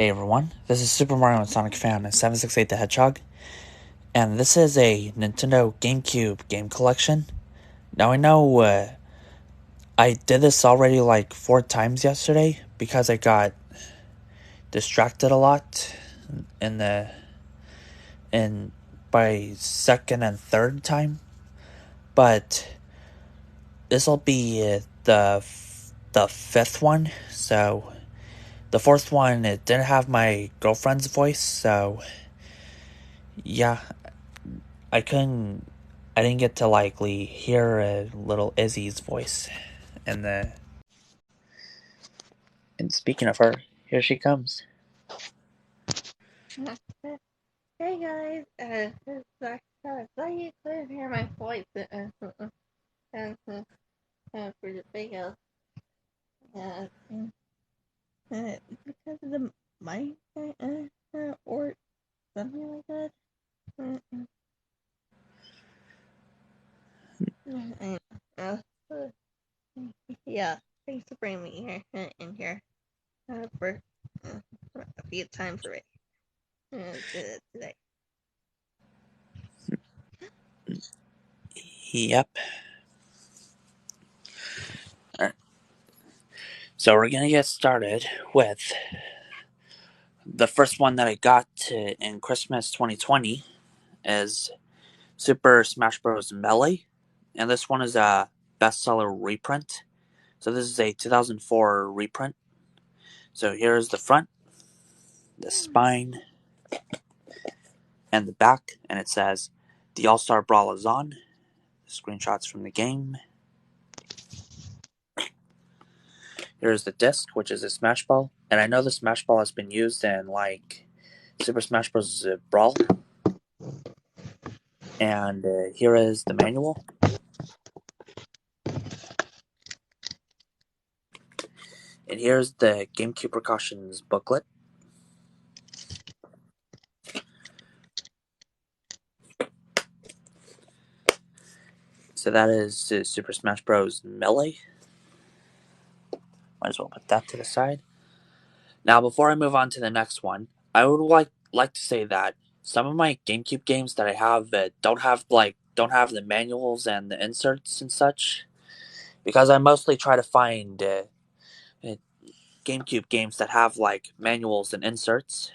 Hey everyone, this is Super Mario and Sonic fan 768 the Hedgehog, and this is a Nintendo GameCube game collection. Now I know I did this already like 4 times yesterday because I got distracted a lot in by second and third time, but this will be the fifth one. So the fourth one, it didn't have my girlfriend's voice, so yeah, I didn't get to likely hear little Izzy's voice. And speaking of her, here she comes. Hey guys, this is Zach. I thought you couldn't hear my voice for the video. Uh, because of the mic or something like that. Yeah, thanks for bringing me here in here for a few times already today. Yep. Alright. So we're gonna get started with the first one that I got in Christmas 2020 is Super Smash Bros. Melee, and this one is a bestseller reprint. So this is a 2004 reprint. So here's the front, the spine, and the back, and it says the All-Star Brawl is on. Screenshots from the game. Here's the disc, which is a Smash Ball, and I know the Smash Ball has been used in like Super Smash Bros. Brawl. And here is the manual. And here's the GameCube precautions booklet. So that is Super Smash Bros. Melee. Might as well put that to the side. Now, before I move on to the next one, I would like to say that some of my GameCube games that I have don't have the manuals and the inserts and such, because I mostly try to find GameCube games that have like manuals and inserts.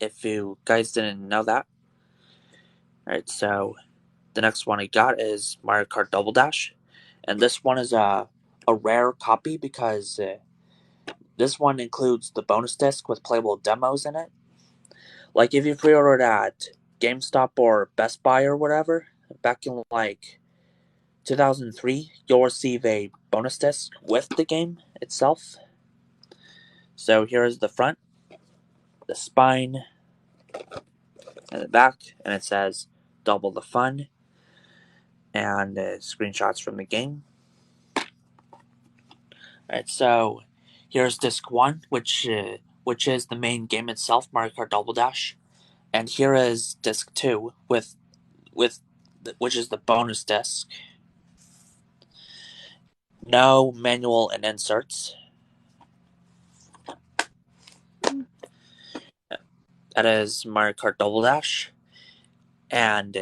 If you guys didn't know that, alright. So the next one I got is Mario Kart Double Dash, and this one is a rare copy because this one includes the bonus disc with playable demos in it. Like if you pre-ordered at GameStop or Best Buy or whatever back in like 2003, you'll receive a bonus disc with the game itself. So here is the front, the spine, and the back, and it says double the fun, and screenshots from the game. Alright, so here's disc 1, which is the main game itself, Mario Kart Double Dash, and here is disc 2 with which is the bonus disc. No manual and inserts. That is Mario Kart Double Dash, and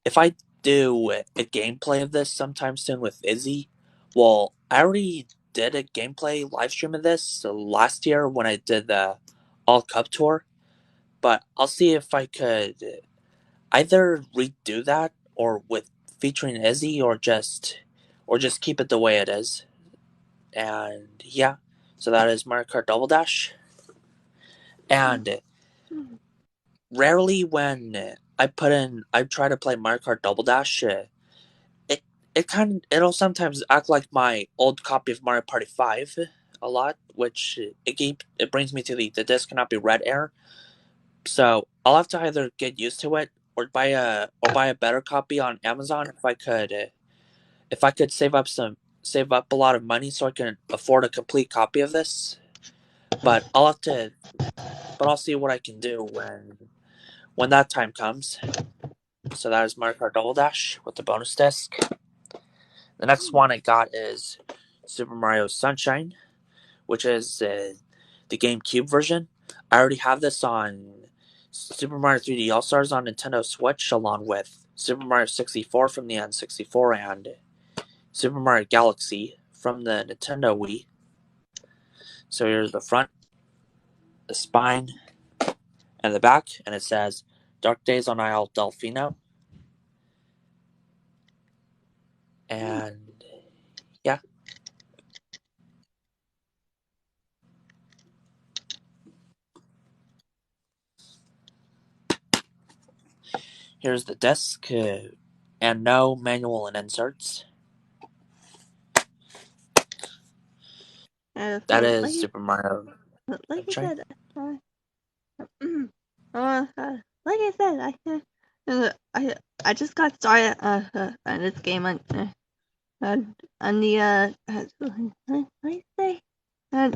if I do a gameplay of this sometime soon with Izzy, well, I already did a gameplay live stream of this last year when I did the All Cup tour, but I'll see if I could either redo that or with featuring Izzy or just keep it the way it is. And yeah, so that is Mario Kart Double Dash. And rarely when I try to play Mario Kart Double Dash, it'll sometimes act like my old copy of Mario Party 5 a lot, which it brings me to the disc cannot be read error. So I'll have to either get used to it or buy a better copy on Amazon if I could save up a lot of money so I can afford a complete copy of this. But I'll see what I can do when that time comes. So that is Mario Kart Double Dash with the bonus disc. The next one I got is Super Mario Sunshine, which is the GameCube version. I already have this on Super Mario 3D All Stars on Nintendo Switch, along with Super Mario 64 from the N64 and Super Mario Galaxy from the Nintendo Wii. So here's the front, the spine, and the back, and it says Dark Days on Isle Delfino. And yeah. Here's the disc, and no manual and inserts. That Yeah, is Super Mario. like I'm I sorry. said, like I said, I just got started on this game on the let me say uh,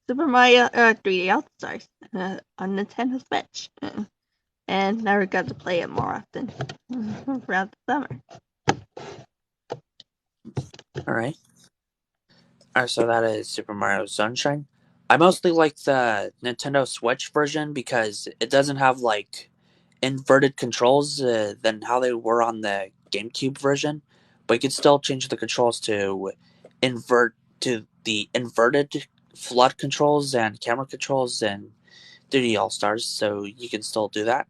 Super Mario 3D All Stars on Nintendo Switch, and never got to play it more often throughout the summer. All right. All right. So that is Super Mario Sunshine. I mostly like the Nintendo Switch version because it doesn't have like inverted controls than how they were on the GameCube version, but you can still change the controls to invert to the inverted flood controls and camera controls and 3D All Stars, so you can still do that.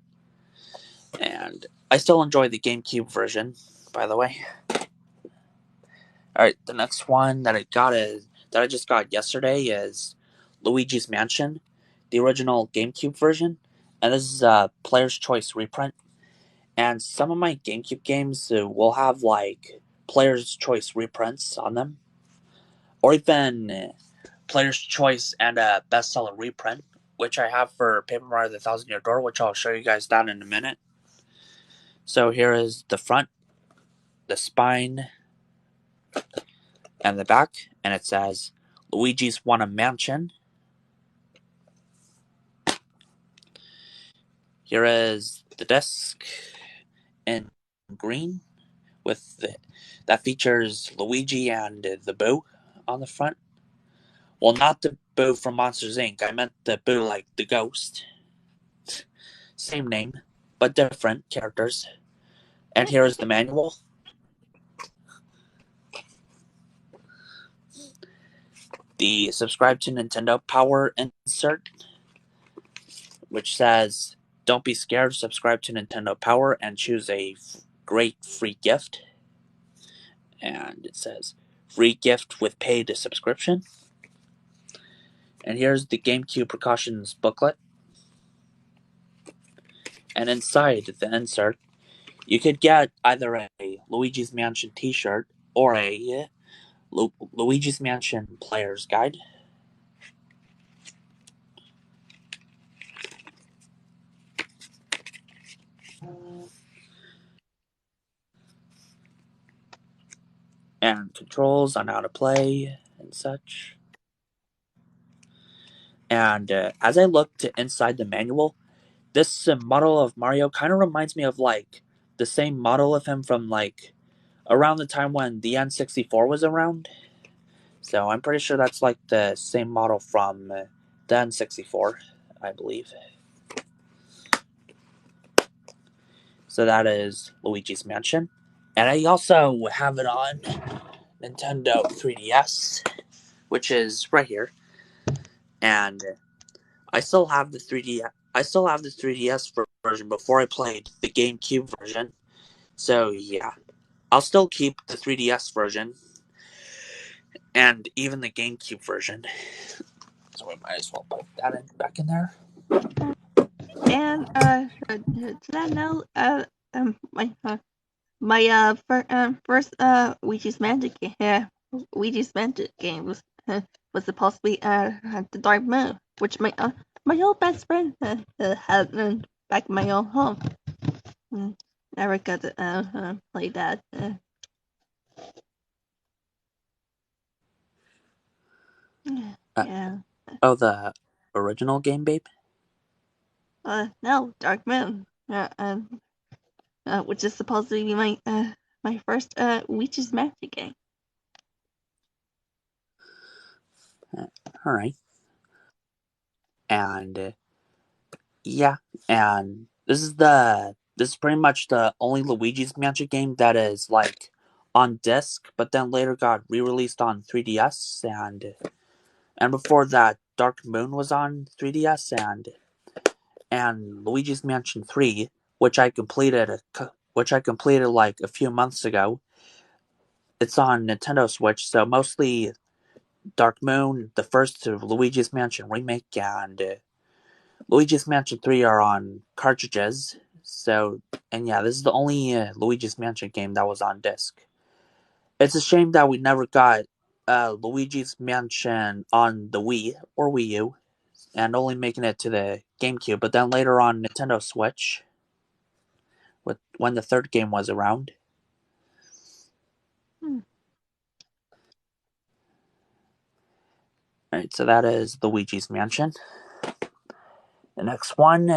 And I still enjoy the GameCube version, by the way. All right, the next one that I just got yesterday is Luigi's Mansion, the original GameCube version, and this is a Player's Choice reprint. And some of my GameCube games will have like Player's Choice reprints on them, or even Player's Choice and a bestseller reprint, which I have for Paper Mario: The Thousand Year Door, which I'll show you guys that in a minute. So here is the front, the spine, and the back, and it says Luigi's Won a Mansion. Here is the disc in green that features Luigi and the Boo on the front. Well, not the Boo from Monsters Inc. I meant the Boo like the ghost. Same name, but different characters. And here is the manual. The subscribe to Nintendo Power insert, which says, "Don't be scared, subscribe to Nintendo Power and choose a great free gift." And it says, "Free gift with paid subscription." And here's the GameCube precautions booklet. And inside the insert, you could get either a Luigi's Mansion t shirt or a Luigi's Mansion Player's Guide. And controls on how to play and such. And as I looked inside the manual, this model of Mario kind of reminds me of like the same model of him from like around the time when the N64 was around. So I'm pretty sure that's like the same model from the N64, I believe. So that is Luigi's Mansion. And I also have it on Nintendo 3DS, which is right here. And I still have the 3D. I still have the 3DS version before I played the GameCube version. So yeah, I'll still keep the 3DS version and even the GameCube version. So I might as well put that back in there. And to that note, my first Luigi's Mansion game was supposed to be the Dark Moon, which my old best friend had back in my own home. Never got to play that. Uh, Yeah. oh, the original game, babe? No, Dark Moon. Which is supposed to be my first Luigi's Mansion game. All right. And yeah, and this is pretty much the only Luigi's Mansion game that is like on disc, but then later got re-released on 3DS, and before that, Dark Moon was on 3DS, and Luigi's Mansion 3, which I completed like a few months ago. It's on Nintendo Switch, so mostly Dark Moon, the first Luigi's Mansion remake, and Luigi's Mansion 3 are on cartridges. So, and yeah, this is the only Luigi's Mansion game that was on disc. It's a shame that we never got Luigi's Mansion on the Wii or Wii U, and only making it to the GameCube. But then later on Nintendo Switch, when the third game was around. Alright, so that is Luigi's Mansion. The next one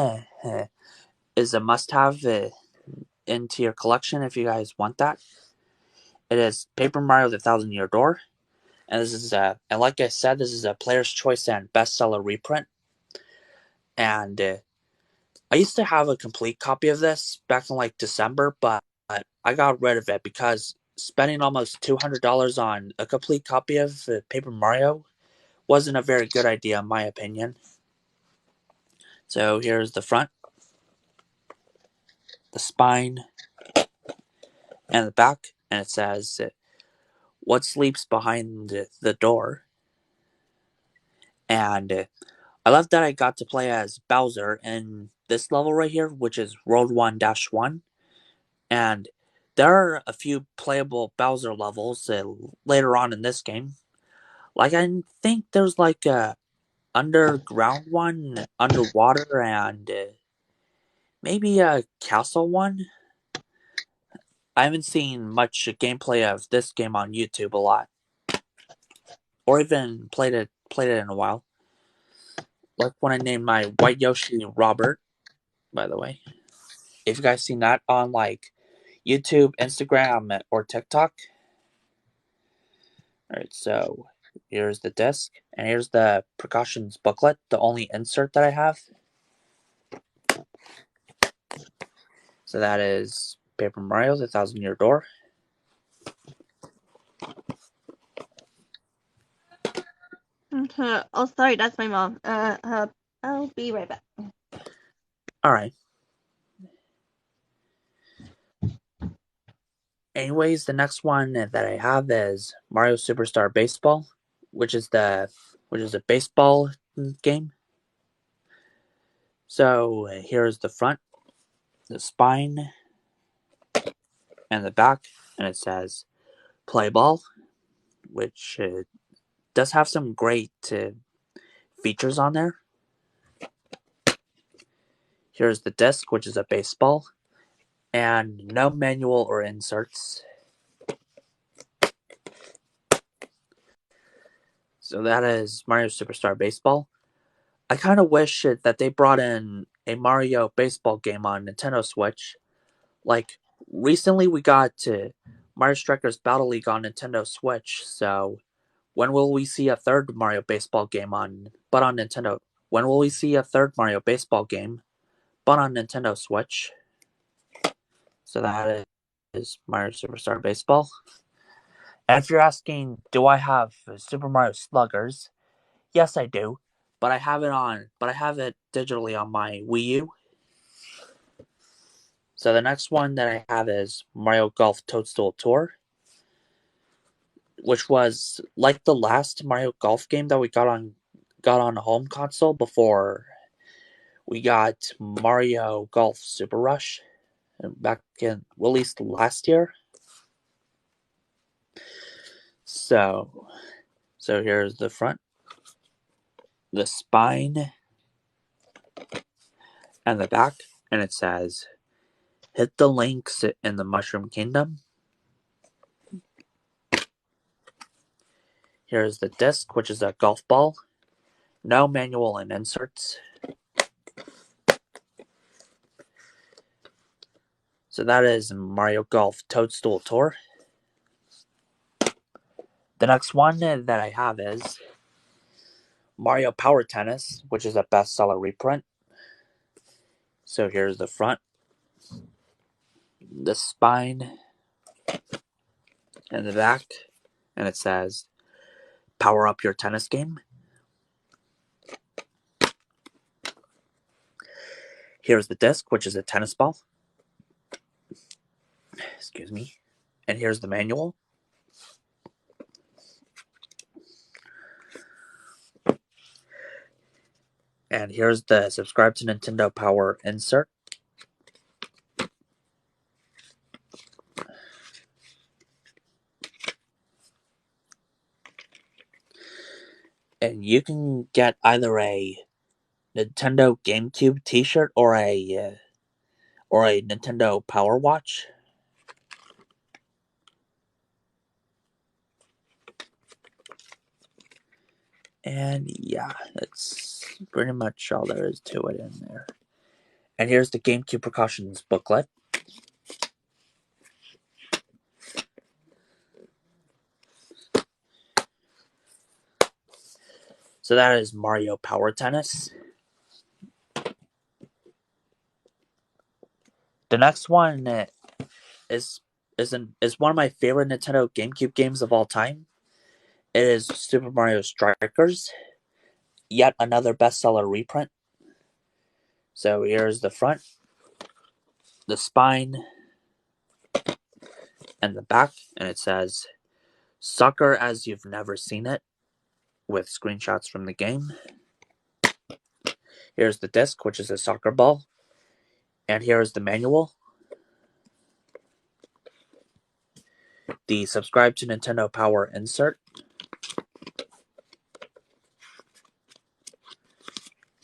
is a must-have into your collection if you guys want that. It is Paper Mario: The Thousand Year Door, and this is and like I said, this is a Player's Choice and bestseller reprint. And I used to have a complete copy of this back in like December, but I got rid of it because spending almost $200 on a complete copy of Paper Mario wasn't a very good idea in my opinion. So here's the front, the spine, and the back, and it says, "What sleeps behind the door?" And I love that I got to play as Bowser in this level right here, which is Road 1-1. And there are a few playable Bowser levels later on in this game. Like, I think there's like a underground one, underwater, and maybe a castle one. I haven't seen much gameplay of this game on YouTube a lot, or even played it in a while. Like when I named my White Yoshi Robert, by the way. If you guys seen that on like YouTube, Instagram, or TikTok. Alright, so here's the disc, and here's the precautions booklet, the only insert that I have. So that is Paper Mario: The Thousand Year Door. Oh, sorry, that's my mom. I'll be right back. Alright. Anyways, the next one that I have is Mario Superstar Baseball, which is a baseball game. So here's the front, the spine, and the back, and it says "Play Ball," which does have some great features on there. Here's the disc, which is a baseball, and no manual or inserts. So that is Mario Superstar Baseball. I kind of wish that they brought in a Mario baseball game on Nintendo Switch. Like, recently we got Mario Strikers Battle League on Nintendo Switch, so when will we see a third Mario baseball game on Nintendo? When will we see a third Mario baseball game, but on Nintendo Switch? So that is Mario Superstar Baseball. And if you're asking, do I have Super Mario Sluggers? Yes, I do, but I have it digitally on my Wii U. So the next one that I have is Mario Golf Toadstool Tour, which was like the last Mario Golf game that we got on a home console before we got Mario Golf Super Rush back in released last year. So here's the front, the spine, and the back, and it says, "Hit the links in the Mushroom Kingdom." Here's the disc, which is a golf ball. No manual and inserts. So that is Mario Golf Toadstool Tour. The next one that I have is Mario Power Tennis, which is a bestseller reprint. So here's the front, the spine, and the back, and it says, "Power up your tennis game." Here's the disc, which is a tennis ball. Excuse me. And here's the manual. And here's the subscribe to Nintendo Power insert. And you can get either a Nintendo GameCube T-shirt or a Nintendo Power Watch. And yeah, that's pretty much all there is to it in there. And here's the GameCube precautions booklet. So that is Mario Power Tennis. The next one is one of my favorite Nintendo GameCube games of all time. It is Super Mario Strikers, yet another bestseller reprint. So here's the front, the spine, and the back, and it says "Soccer as you've never seen it," with screenshots from the game. Here's the disc, which is a soccer ball, and here is the manual. The subscribe to Nintendo Power insert.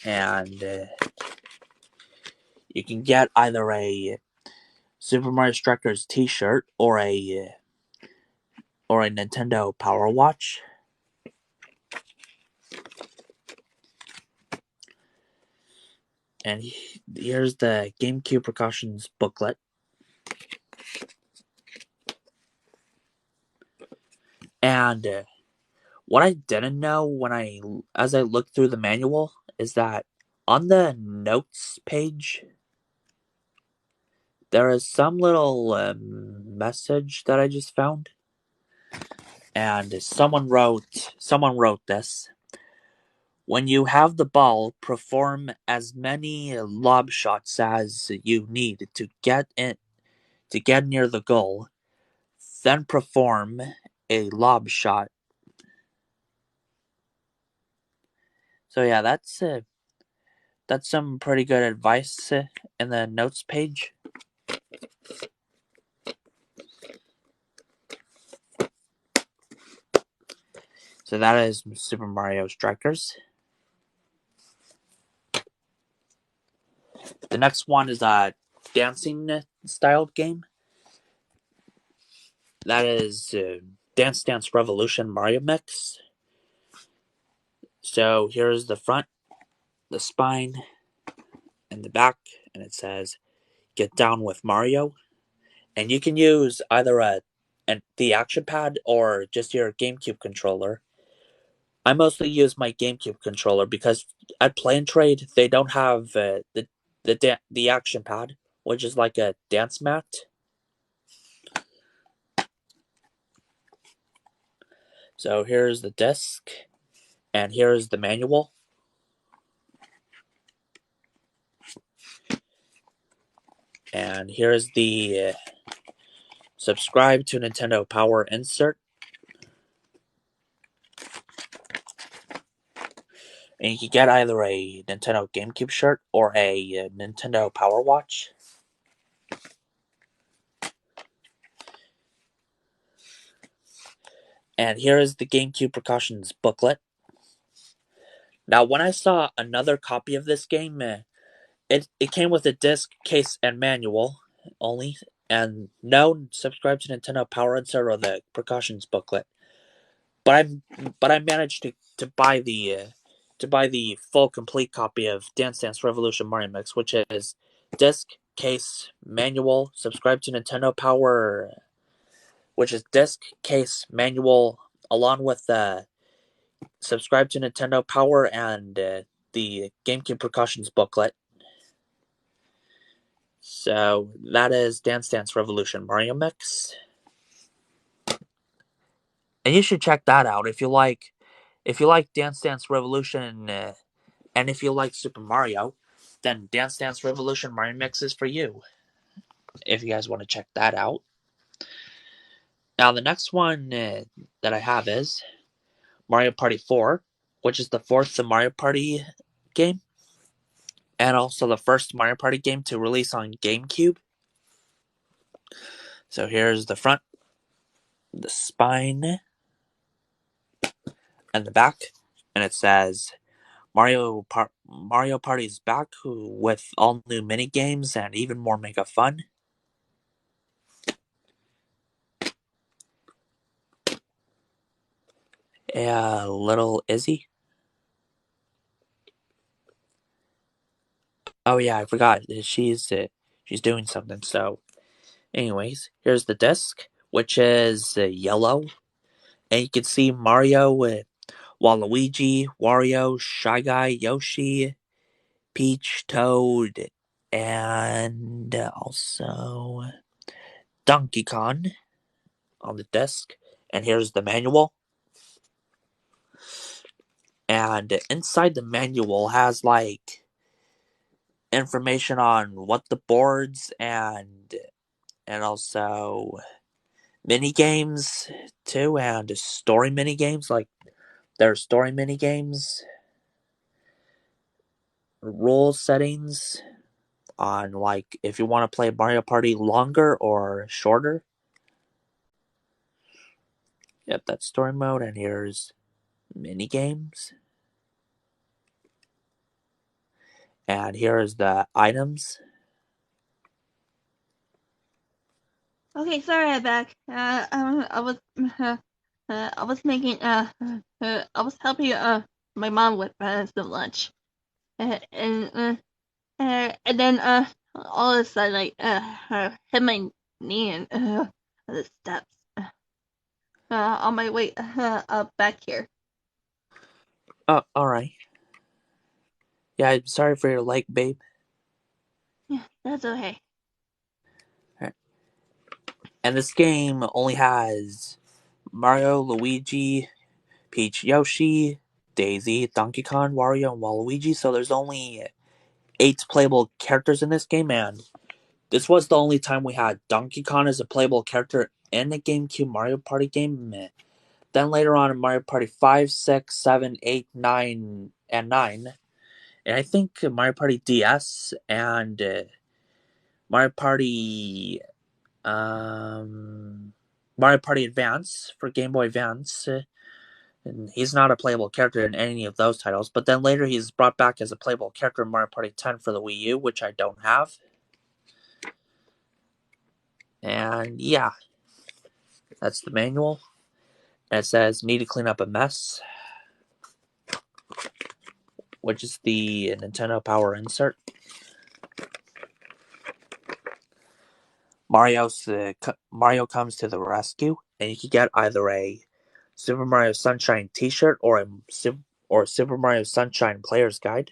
And you can get either a Super Mario Strikers T-shirt or a Nintendo Power Watch. And here's the GameCube precautions booklet. And what I didn't know as I looked through the manual is that on the notes page there is some little message that I just found, and someone wrote this: "When you have the ball, perform as many lob shots as you need to get near the goal, then perform a lob shot." So yeah, that's some pretty good advice in the notes page. So that is Super Mario Strikers. The next one is a dancing styled game. That is Dance Dance Revolution Mario Mix. So here's the front, the spine, and the back, and it says "Get Down with Mario." And you can use either the action pad or just your GameCube controller. I mostly use my GameCube controller because at Play and Trade they don't have the action pad, which is like a dance mat. So here's the disc, and here's the manual. And here's the subscribe to Nintendo Power insert. And you can get either a Nintendo GameCube shirt or a Nintendo Power Watch. And here is the GameCube precautions booklet. Now, when I saw another copy of this game, it came with a disc, case, and manual only, and no subscribe to Nintendo Power insert or the precautions booklet. But I managed to buy the full complete copy of Dance Dance Revolution Mario Mix, which is disc, case, manual, subscribe to Nintendo Power, which is disc, case, manual, along with the subscribe to Nintendo Power and the GameCube Precautions booklet. So that is Dance Dance Revolution Mario Mix. And you should check that out if you like Dance Dance Revolution and if you like Super Mario, then Dance Dance Revolution Mario Mix is for you. If you guys want to check that out. Now the next one that I have is Mario Party 4, which is the fourth Mario Party game, and also the first Mario Party game to release on GameCube. So here's the front, the spine, and the back, and it says Mario Party's back with all new mini games and even more mega fun. Little Izzy. Oh yeah, I forgot. She's doing something. So, anyways, here's the disc, which is yellow, and you can see Mario, Waluigi, Wario, Shy Guy, Yoshi, Peach, Toad, and also Donkey Kong on the disc. And here's the manual. And inside the manual has like information on what the boards and also mini games too, and story mini games. Like there are story mini games, rule settings on like if you want to play Mario Party longer or shorter. Yep, that's story mode, and here's mini games. And here's the items. Okay, sorry, I'm back. I was making I was helping my mom with some lunch, and then all of a sudden hit my knee and the steps on my way back here. Oh, all right. Yeah, I'm sorry for your leg, babe. Yeah, that's okay. Right. And this game only has Mario, Luigi, Peach, Yoshi, Daisy, Donkey Kong, Wario, and Waluigi. So there's only 8 playable characters in this game, and this was the only time we had Donkey Kong as a playable character in the GameCube Mario Party game. Then later on in Mario Party 5, 6, 7, 8, 9, and 9. And I think Mario Party DS and Mario Party Mario Party Advance for Game Boy Advance. And he's not a playable character in any of those titles, but then later he's brought back as a playable character in Mario Party 10 for the Wii U, which I don't have. And yeah, that's the manual. And it says, need to clean up a mess, which is the Nintendo Power insert. Mario comes to the rescue, and you can get either a Super Mario Sunshine T-shirt or a Super Mario Sunshine Player's Guide.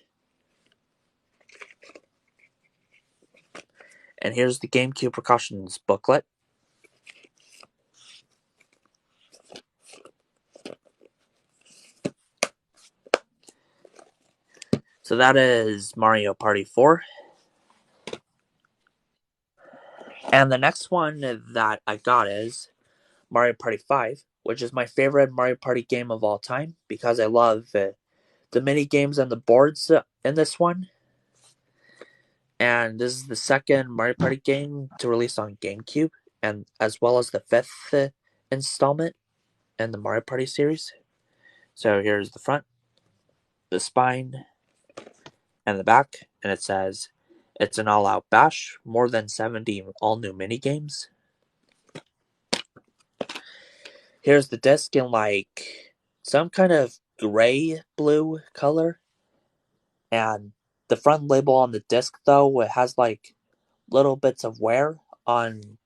And here's the GameCube precautions booklet. So that is Mario Party 4. And the next one that I got is Mario Party 5, which is my favorite Mario Party game of all time because I love the mini games and the boards in this one. And this is the second Mario Party game to release on GameCube, and as well as the 5th installment in the Mario Party series. So here's the front, the spine, and the back, and it says it's an all-out bash, more than 70 all-new minigames. Here's the disc in like some kind of gray-blue color, and the front label on the disc though, it has like little bits of wear on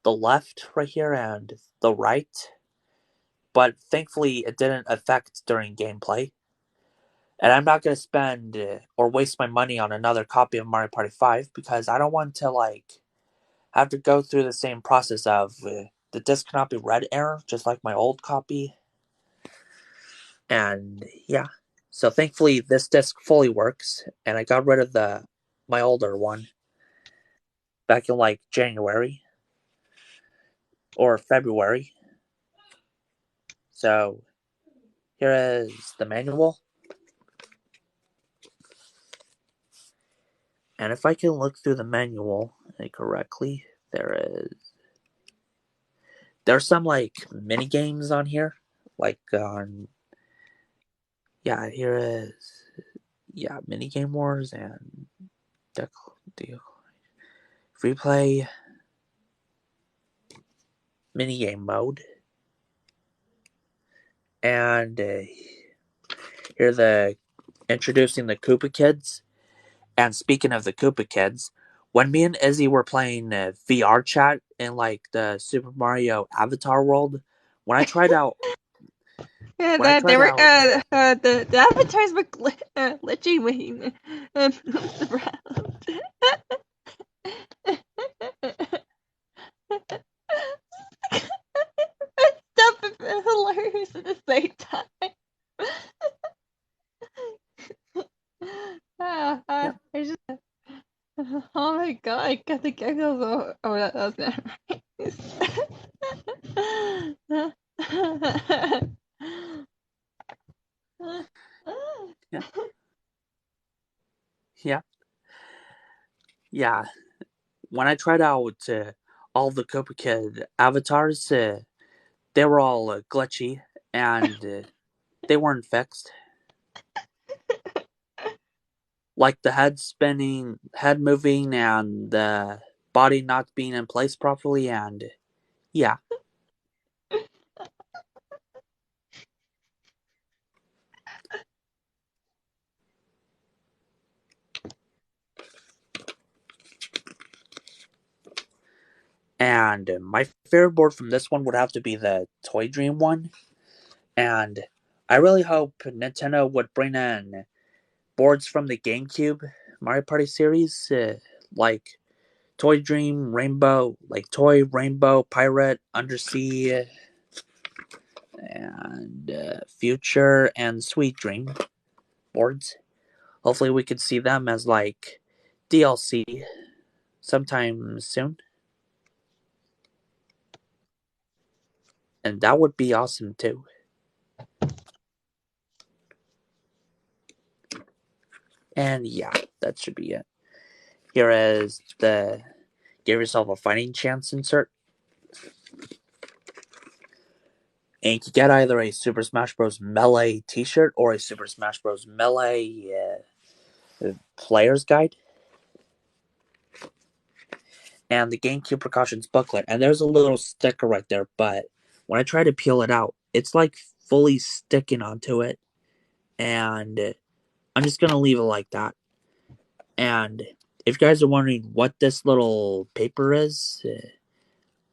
the left right here and the right. but thankfully it didn't affect during gameplay. And I'm not going to spend or waste my money on another copy of Mario Party 5 because I don't want to have to go through the same process of the disc cannot be read error, just like my old copy. And yeah, so thankfully this disc fully works, and I got rid of my older one back in January or February. So here is the manual, and if I can look through the manual correctly, there's some mini games on here, like on here is mini game wars and free play mini game mode, and here the introducing the Koopa Kids. And speaking of the Koopa Kids, when me and Izzy were playing VR chat in the Super Mario Avatar world, when I tried out, Yeah, when I that they tried were out, the avatars were glitching when moves around. Stuff is hilarious at the same time. yeah, I just, oh my god, I got the giggles. Oh, that was not yeah, yeah, yeah. When I tried out all the Koopa Kid avatars, they were all glitchy and they weren't fixed. Like the head spinning, head moving, and the body not being in place properly, and yeah. And my favorite board from this one would have to be the Toy Dream one. And I really hope Nintendo would bring in boards from the GameCube Mario Party series, like Toy Dream, Rainbow, like Toy, Rainbow, Pirate, Undersea, and Future, and Sweet Dream boards. Hopefully, we could see them as DLC sometime soon. And that would be awesome too. And yeah, that should be it. Here is the give yourself a fighting chance insert. And you can get either a Super Smash Bros. Melee t shirt or a Super Smash Bros. Melee player's guide. And the GameCube precautions booklet. And there's a little sticker right there, but when I try to peel it out, it's fully sticking onto it. And I'm just going to leave it like that. And if you guys are wondering what this little paper is,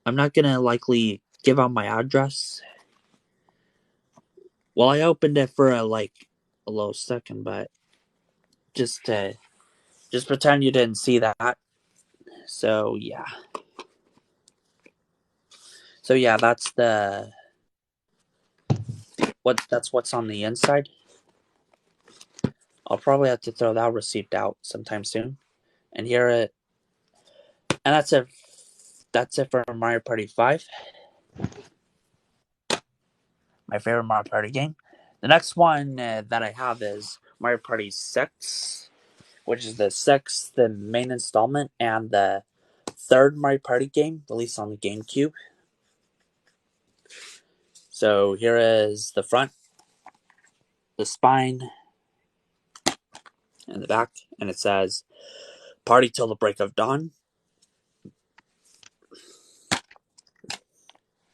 I'm not going to likely give out my address. Well, I opened it for a little second, but just pretend you didn't see that. So yeah. So yeah, that's what's on the inside. I'll probably have to throw that receipt out sometime soon. And that's it. That's it for Mario Party 5. My favorite Mario Party game. The next one that I have is Mario Party 6, which is the main installment, and the third Mario Party game released on the GameCube. So here is the front, the spine, and the back, and it says "Party till the break of dawn."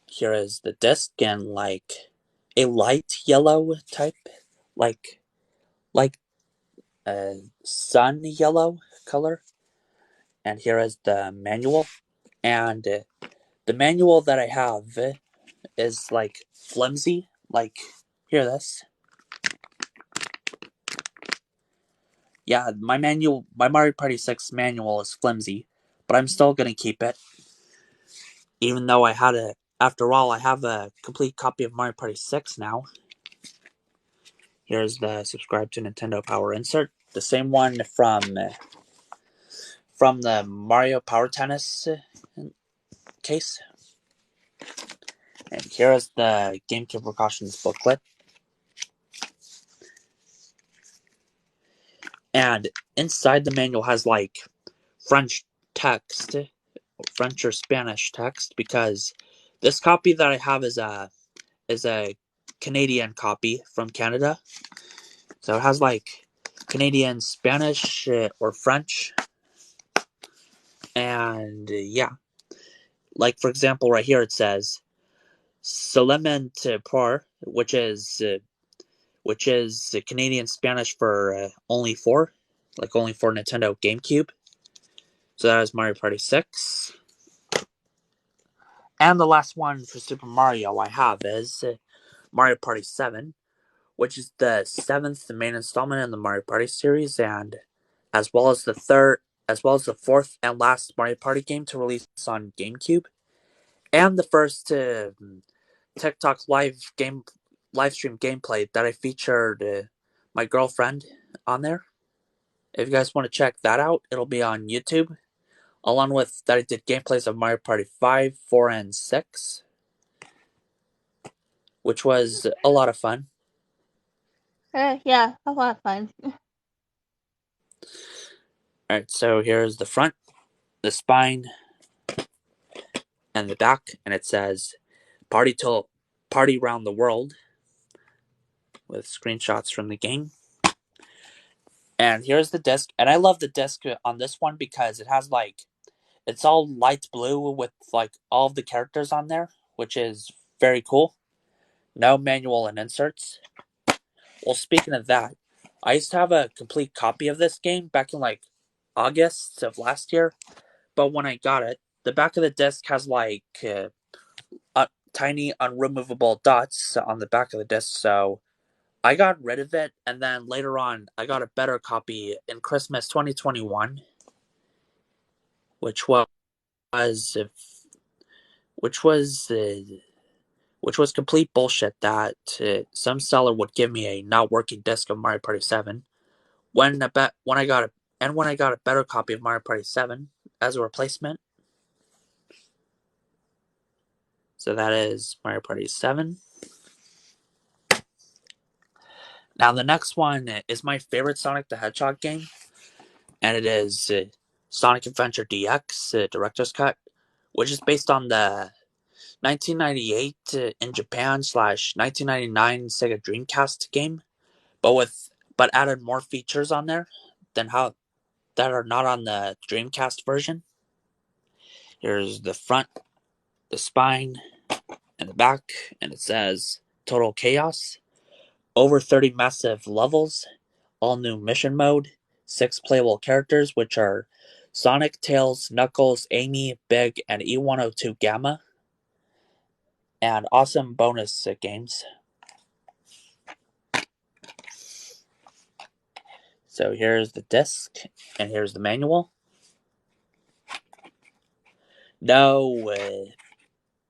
Here is the disc in a light yellow type, like like a sun yellow color. And here is the manual, and the manual that I have is like flimsy. Like, hear this. Yeah, my Mario Party 6 manual is flimsy, but I'm still gonna keep it. Even though after all, I have a complete copy of Mario Party 6 now. Here's the subscribe to Nintendo Power insert. The same one from the Mario Power Tennis case. And here is the GameCube precautions booklet. And inside the manual has like French text, French or Spanish text, because this copy that I have is a Canadian copy from Canada. So it has like Canadian Spanish or French. And yeah. Like for example, right here it says Seulement pour, which is Canadian Spanish for only for, like only for Nintendo GameCube. So that is Mario Party 6. And the last one for Super Mario I have is Mario Party 7, which is the 7th main installment in the Mario Party series, and as well as the fourth and last Mario Party game to release on GameCube, and the first TikTok live stream gameplay that I featured my girlfriend on there. If you guys want to check that out, it'll be on YouTube. Along with that, I did gameplays of Mario Party 5, 4, and 6, which was a lot of fun. Yeah, a lot of fun. Alright, so here's the front, the spine, and the back, and it says Party Round the World with screenshots from the game. And here's the disc, and I love the disc on this one because it has like, it's all light blue with like all of the characters on there, which is very cool. No manual and inserts. Well, speaking of that, I used to have a complete copy of this game back in like August of last year, but when I got it, the back of the disc has like tiny unremovable dots on the back of the disc, so I got rid of it, and then later on, I got a better copy in Christmas 2021, which was which was complete bullshit that some seller would give me a not working disc of Mario Party 7 when I got a better copy of Mario Party 7 as a replacement. So that is Mario Party 7. Now the next one is my favorite Sonic the Hedgehog game, and it is Sonic Adventure DX Director's Cut, which is based on the 1998 in Japan / 1999 Sega Dreamcast game, but added more features on there than how that are not on the Dreamcast version. Here's the front, the spine, and the back, and it says Total Chaos. Over 30 massive levels, all new mission mode, 6 playable characters, which are Sonic, Tails, Knuckles, Amy, Big, and E102 Gamma, and awesome bonus games. So here's the disc, and here's the manual. No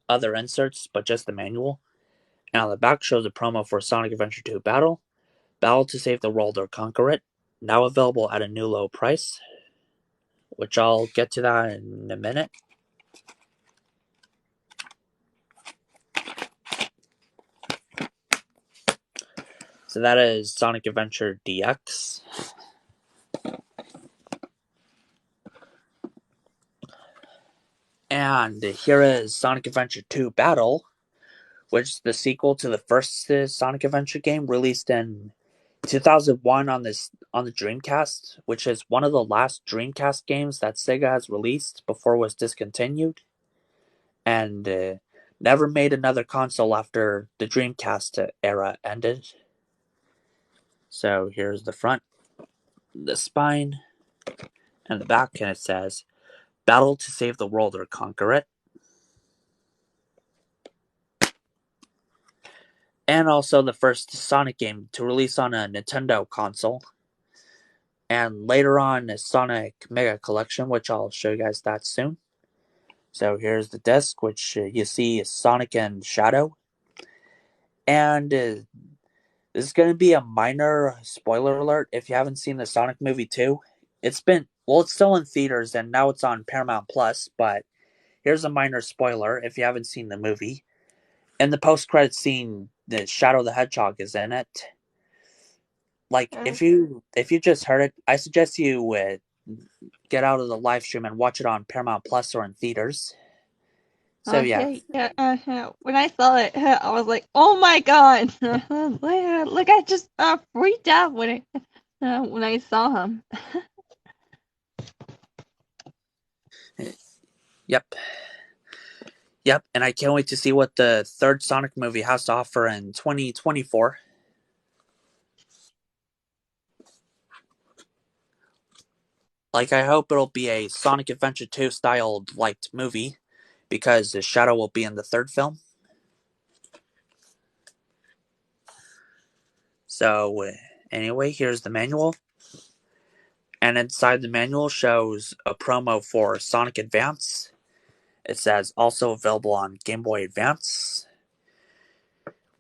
other inserts, but just the manual. And on the back shows a promo for Sonic Adventure 2 Battle. Battle to save the world or conquer it. Now available at a new low price, which I'll get to that in a minute. So that is Sonic Adventure DX. And here is Sonic Adventure 2 Battle, which is the sequel to the first Sonic Adventure game released in 2001 on the Dreamcast, which is one of the last Dreamcast games that Sega has released before it was discontinued, and never made another console after the Dreamcast era ended. So here's the front, the spine, and the back, and it says, Battle to save the world or conquer it. and also the first Sonic game to release on a Nintendo console. And later on, a Sonic Mega Collection, which I'll show you guys that soon. So here's the disc, which you see is Sonic and Shadow. And this is going to be a minor spoiler alert if you haven't seen the Sonic movie 2. It's still in theaters and now it's on Paramount Plus, but here's a minor spoiler if you haven't seen the movie. In the post-credit scene, the Shadow the Hedgehog is in it. Like, if you just heard it, I suggest you get out of the live stream and watch it on Paramount Plus or in theaters. So yeah, Okay, yeah. When I saw it, I was like, "Oh my god!" Like I just freaked out when I saw him. yep, yep. And I can't wait to see what the third Sonic movie has to offer in 2024. Like, I hope it'll be a Sonic Adventure 2 styled liked movie, because the Shadow will be in the third film. So, anyway, here's the manual. And inside the manual shows a promo for Sonic Advance. It says also available on Game Boy Advance,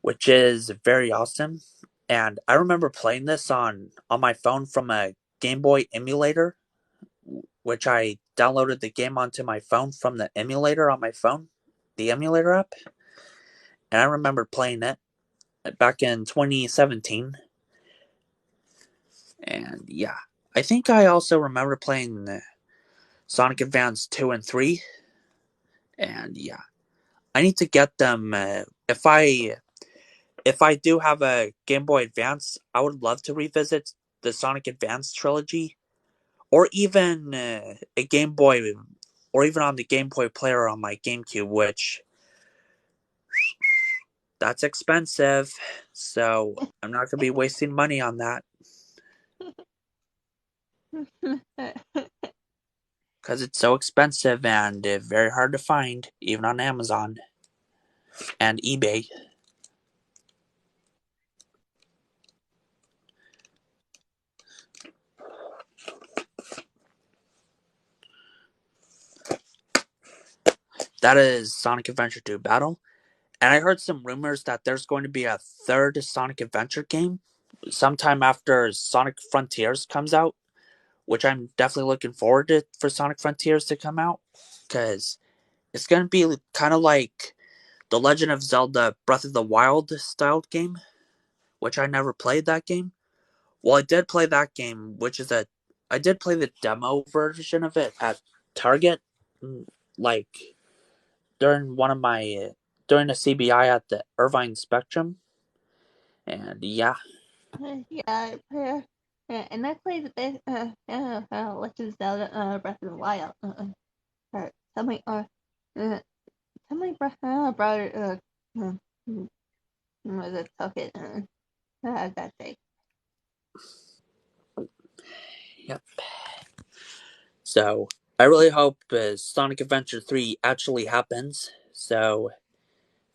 which is very awesome. And I remember playing this on my phone from a Game Boy emulator, which I downloaded the game onto my phone from the emulator on my phone, the emulator app. And I remember playing it back in 2017. And yeah, I think I also remember playing Sonic Advance 2 and 3. And yeah, I need to get them. If I do have a Game Boy Advance, I would love to revisit the Sonic Advance trilogy, or even a Game Boy, or even on the Game Boy player on my GameCube, which that's expensive. So I'm not gonna be wasting money on that because it's so expensive and very hard to find, even on Amazon and eBay. That is Sonic Adventure 2 Battle. And I heard some rumors that there's going to be a third Sonic Adventure game sometime after Sonic Frontiers comes out, which I'm definitely looking forward to for Sonic Frontiers to come out, because it's going to be kind of like the Legend of Zelda Breath of the Wild styled game, which I never played that game. Well, I did play that game, I did play the demo version of it at Target, like during one of my during a CBI at the Irvine Spectrum, and yeah, Yeah, and I played the bit, Legend of Zelda, Breath of the Wild. Tell me, tell my brother, was it took it, that day. yep. So I really hope Sonic Adventure 3 actually happens. So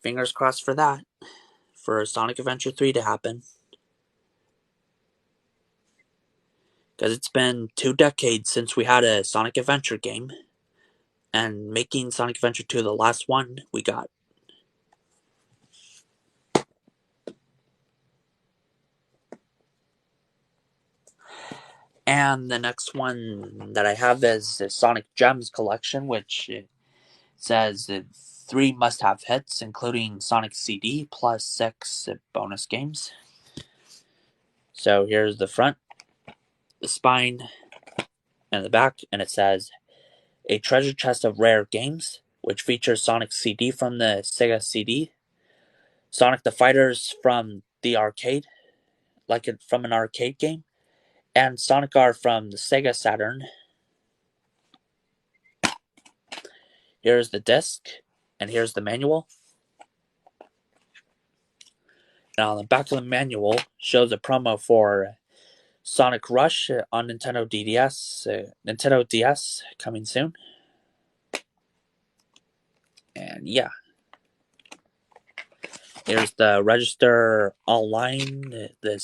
fingers crossed for that, for Sonic Adventure 3 to happen. Because it's been 2 decades since we had a Sonic Adventure game, and making Sonic Adventure 2 the last one we got. And the next one that I have is the Sonic Gems collection, which says 3 must have hits, including Sonic CD plus 6 bonus games. So here's the front, the spine, and the back, and it says a treasure chest of rare games, which features Sonic CD from the Sega CD, Sonic the Fighters from the arcade, from an arcade game, and Sonic R from the Sega Saturn. Here's the disc, and here's the manual. And on the back of the manual shows a promo for Sonic Rush on Nintendo DS coming soon. And yeah. Here's the register online, the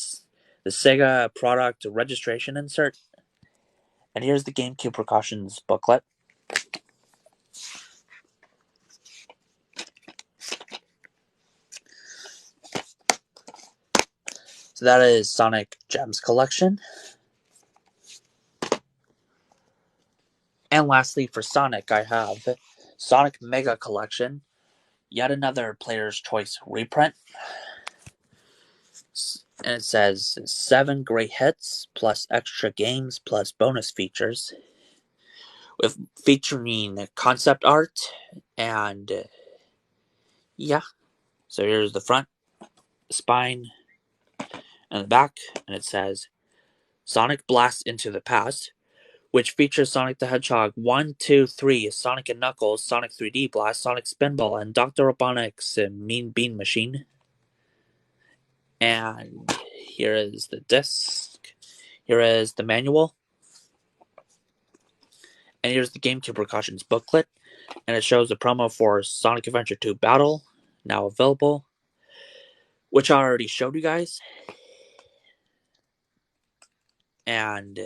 Sega product registration insert. And here's the GameCube precautions booklet. So that is Sonic Gems Collection. And lastly, for Sonic, I have Sonic Mega Collection. Yet another Player's Choice reprint. And it says 7 great hits, plus extra games, plus bonus features. With featuring concept art, and yeah. So here's the front, the spine, and the back, and it says Sonic Blast into the Past, which features Sonic the Hedgehog 1, 2, 3, Sonic and Knuckles, Sonic 3D Blast, Sonic Spinball, and Dr. Robotnik's Mean Bean Machine. And here is the disc. Here is the manual. And here's the GameCube precautions booklet. And it shows the promo for Sonic Adventure 2 Battle, now available, which I already showed you guys. And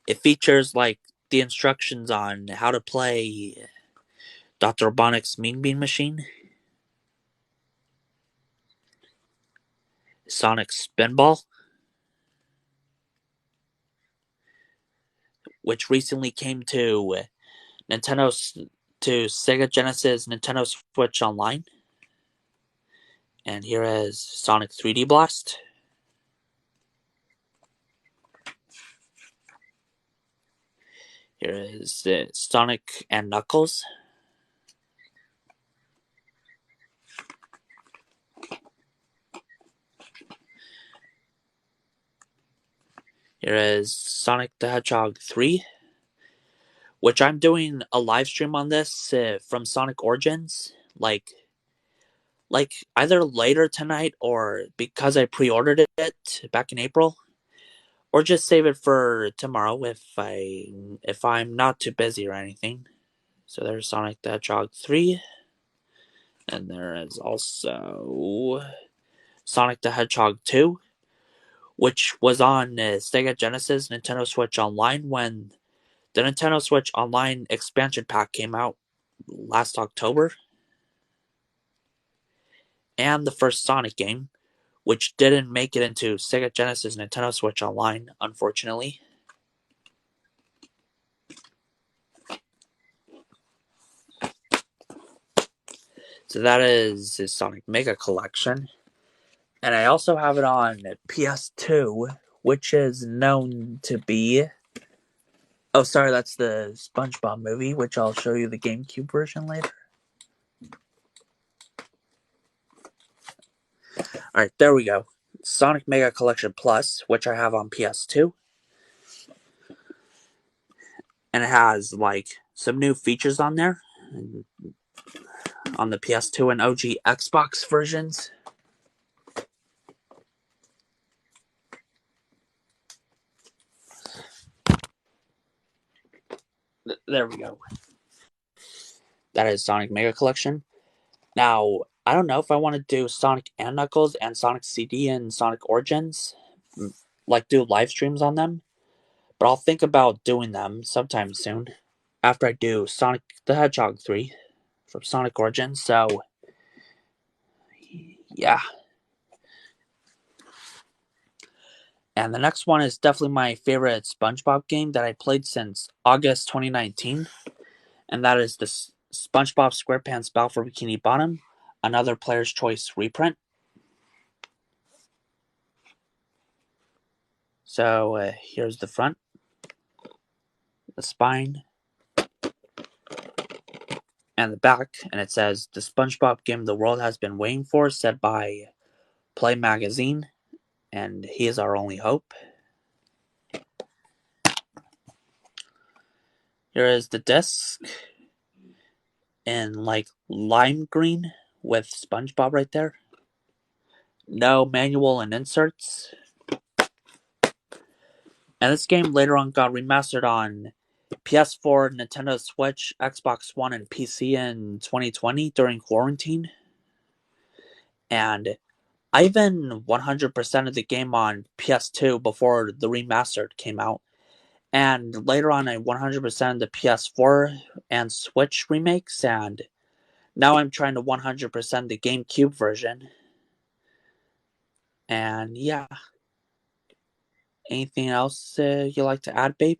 it features like the instructions on how to play Dr. Robotnik's Mean Bean Machine, Sonic Spinball, which recently came to Sega Genesis, Nintendo Switch Online. And here is Sonic 3D Blast. Here is Sonic and Knuckles. Here is Sonic the Hedgehog 3, which I'm doing a live stream on this from Sonic Origins, like either later tonight or because I pre-ordered it back in April, or just save it for tomorrow if I'm not too busy or anything. So there's Sonic the Hedgehog 3, and there is also Sonic the Hedgehog 2, which was on Sega Genesis, Nintendo Switch Online when the Nintendo Switch Online expansion pack came out last October. And the first Sonic game, which didn't make it into Sega Genesis, Nintendo Switch Online, unfortunately. So that is his Sonic Mega Collection. And I also have it on PS2, which is known to be... Oh, sorry, that's the SpongeBob movie, which I'll show you the GameCube version later. Alright, there we go. Sonic Mega Collection Plus, which I have on PS2. And it has, like, some new features on there. On the PS2 and OG Xbox versions. There we go. That is Sonic Mega Collection. Now, I don't know if I want to do Sonic and Knuckles and Sonic CD and Sonic Origins, like do live streams on them, but I'll think about doing them sometime soon after I do Sonic the Hedgehog 3 from Sonic Origins. So, yeah. And the next one is definitely my favorite SpongeBob game that I played since August 2019, and that is the SpongeBob SquarePants Battle for Bikini Bottom, another Player's Choice reprint. So here's the front, the spine, and the back, and it says the SpongeBob game the world has been waiting for, said by Play Magazine, and he is our only hope. Here is the disc in like lime green with SpongeBob right there. No manual and inserts. And this game later on got remastered on PS4, Nintendo Switch, Xbox One, and PC in 2020 during quarantine. And I even 100% of the game on PS2 before the remastered came out. And later on, I 100% the PS4 and Switch remakes, and now I'm trying to 100% the GameCube version. And yeah, anything else you like to add, babe?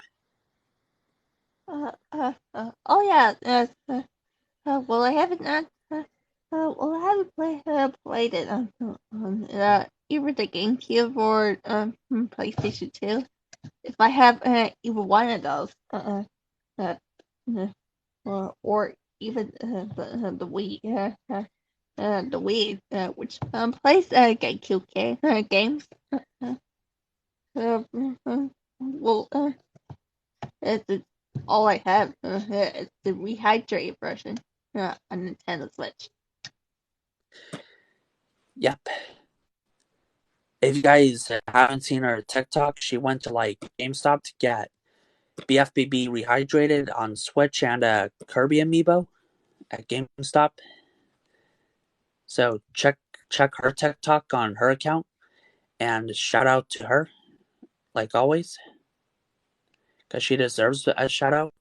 Oh yeah. Well, I haven't played it on either the GameCube or PlayStation 2. If I have either one of those, uh, or even the Wii, the Wii, which plays GameCube games. Uh, uh, well, it's all I have. It's the rehydrated version on Nintendo Switch. Yep. If you guys haven't seen her TikTok, she went to like GameStop to get BFBB Rehydrated on Switch and a Kirby amiibo at GameStop. So check her TikTok on her account and shout out to her, like always, because she deserves a shout out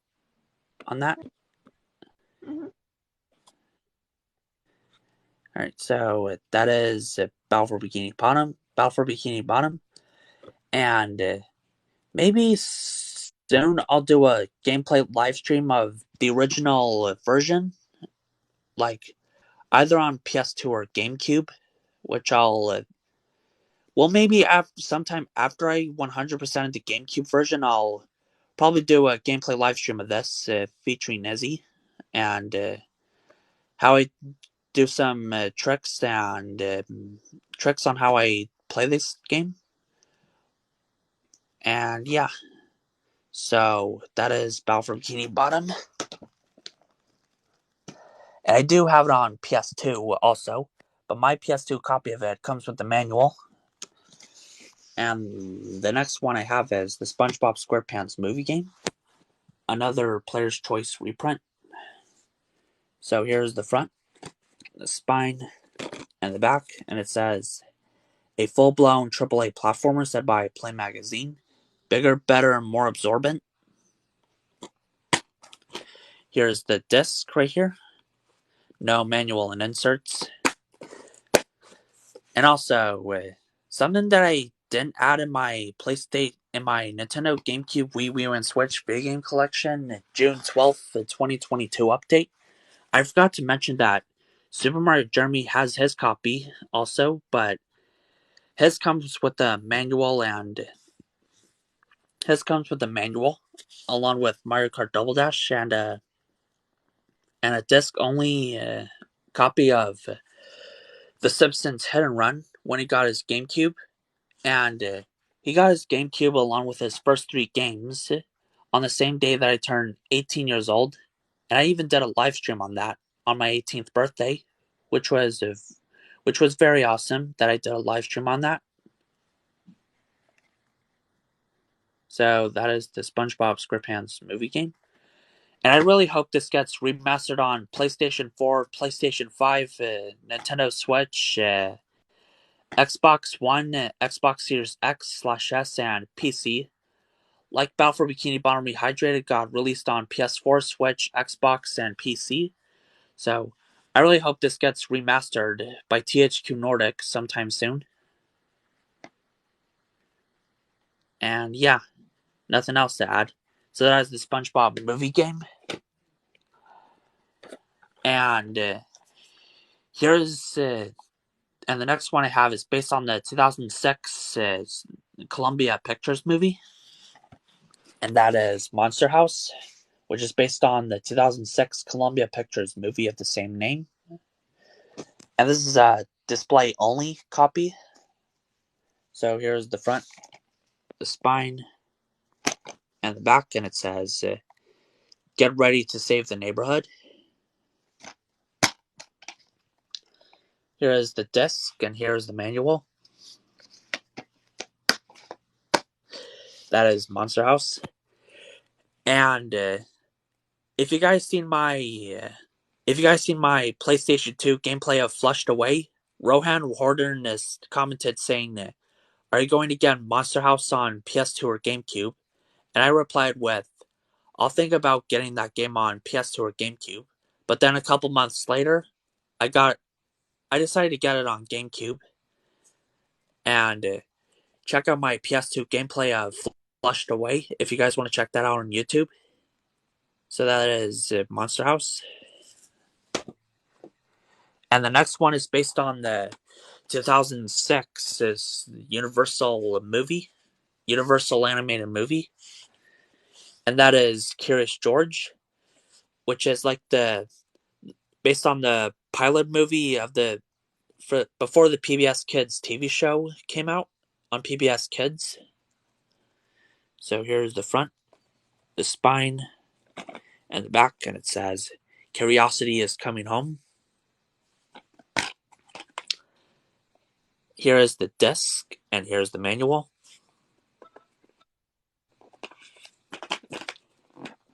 on that. Mm-hmm. All right, so that is Battle for Bikini Bottom, and maybe soon I'll do a gameplay live stream of the original version, like either on PS2 or GameCube, which I'll well maybe sometime after I 100% the GameCube version, I'll probably do a gameplay live stream of this featuring Izzy and how I do some tricks on how I play this game. And yeah, so that is Battle for Bikini Bottom. And I do have it on PS2 also, but my PS2 copy of it comes with the manual. And the next one I have is the SpongeBob SquarePants movie game, another Player's Choice reprint. So here's the front, the spine, and the back, and it says a full-blown AAA platformer said by Play Magazine. Bigger, better, more absorbent. Here's the disc right here. No manual and inserts. And also, something that I didn't add in my Nintendo, GameCube, Wii U, and Switch video game collection June 12th, 2022 update. I forgot to mention that Super Mario Jeremy has his copy also, but his comes with the manual along with Mario Kart Double Dash and a disc only copy of The Simpsons Hit and Run when he got his GameCube, and he got his GameCube along with his first 3 games on the same day that I turned 18 years old, and I even did a live stream on that on my 18th birthday, which was very awesome that I did a live stream on that. So that is the SpongeBob SquarePants movie game. And I really hope this gets remastered on PlayStation 4, PlayStation 5, Nintendo Switch, Xbox One, Xbox Series X/S, and PC. Like Battle for Bikini Bottom Rehydrated got released on PS4, Switch, Xbox, and PC. So I really hope this gets remastered by THQ Nordic sometime soon. And yeah, nothing else to add. So that is the SpongeBob movie game. And and the next one I have is based on the 2006 Columbia Pictures movie, and that is Monster House, which is based on the 2006 Columbia Pictures movie of the same name. And this is a display only copy. So here's the front, the spine, and the back, and it says, "Get ready to save the neighborhood." Here is the disc, and here is the manual. That is Monster House. And if you guys seen my PlayStation 2 gameplay of Flushed Away, Rohan Warden is commented saying, "Are you going to get Monster House on PS2 or GameCube?" And I replied with, "I'll think about getting that game on PS2 or GameCube." But then a couple months later, I decided to get it on GameCube. And check out my PS2 gameplay of Flushed Away if you guys want to check that out on YouTube. So that is Monster House. And the next one is based on the 2006 is Universal animated movie, and that is Curious George, which is like based on the pilot movie of before the PBS Kids TV show came out on PBS Kids. So here's the front, the spine, and the back, and it says, "Curiosity is coming home." Here is the disc, and here's the manual.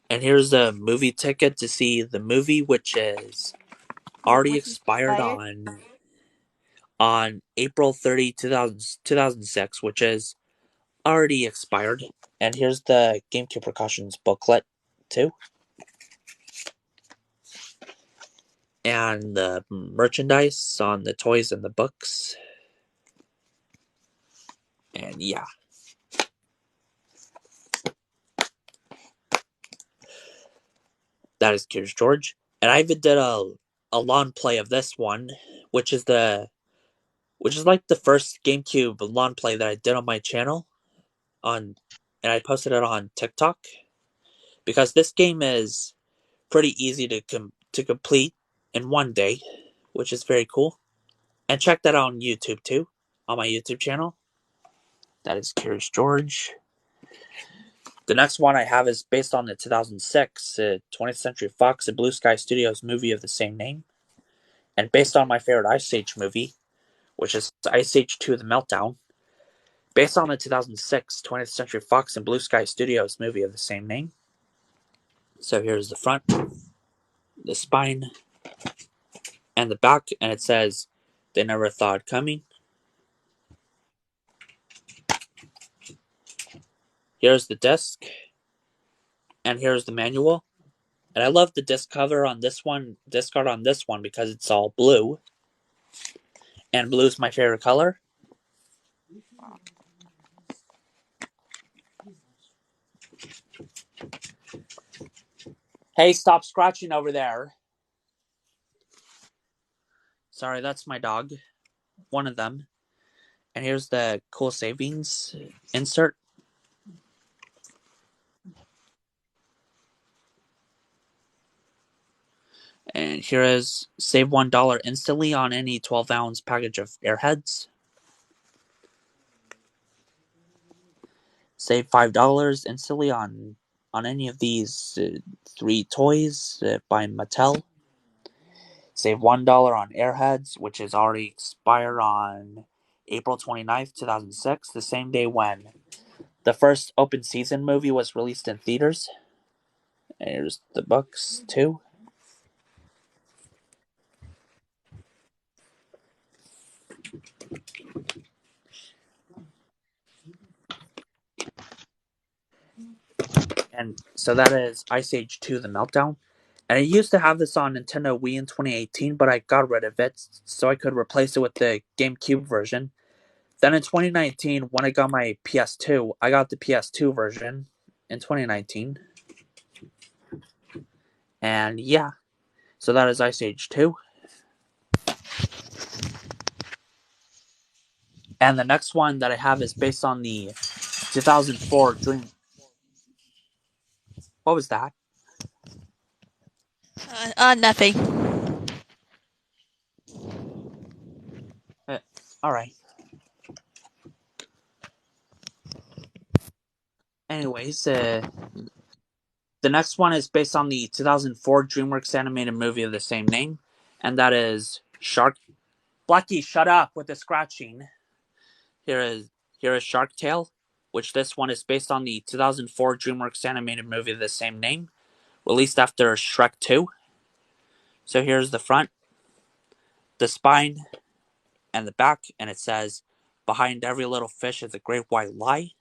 And here's the movie ticket to see the movie, which is already expired on April 30, 2006, which is already expired. And here's the GameCube precautions booklet, too. And the merchandise on the toys and the books. And yeah. That is Curious George. And I even did a lawn play of this one, which is like the first GameCube lawn play that I did on my channel and I posted it on TikTok because this game is pretty easy to complete in one day, which is very cool. And check that out on YouTube too, on my YouTube channel. That is Curious George. The next one I have is based on the 2006 20th Century Fox and Blue Sky Studios movie of the same name, and based on my favorite Ice Age movie, which is Ice Age 2: The Meltdown, based on the 2006 20th Century Fox and Blue Sky Studios movie of the same name. So here's the front, the spine, and the back, and it says, "They never thought coming." Here's the disc, and here's the manual. And I love the disc art on this one because it's all blue, and blue is my favorite color. Hey, stop scratching over there. Sorry, that's my dog. One of them. And here's the cool savings insert. And here is save $1 instantly on any 12-ounce package of Airheads. Save $5 instantly on any of these 3 toys by Mattel. Save $1 on Airheads, which is already expired on April 29th, 2006, the same day when the first open season movie was released in theaters. And here's the books, too. And so that is Ice Age 2: The Meltdown. And I used to have this on Nintendo Wii in 2018, but I got rid of it so I could replace it with the GameCube version. Then in 2019, when I got my PS2, I got the PS2 version in 2019. And yeah, so that is Ice Age 2. And the next one that I have is based on the 2004 Dream. What was that? Nothing. Alright. Anyways, the next one is based on the 2004 DreamWorks animated movie of the same name, and that is Shark. Blackie, shut up with the scratching. Here is Shark Tale, which this one is based on the 2004 DreamWorks animated movie of the same name, released after Shrek 2. So here's the front, the spine, and the back, and it says, "Behind every little fish is a great white lie."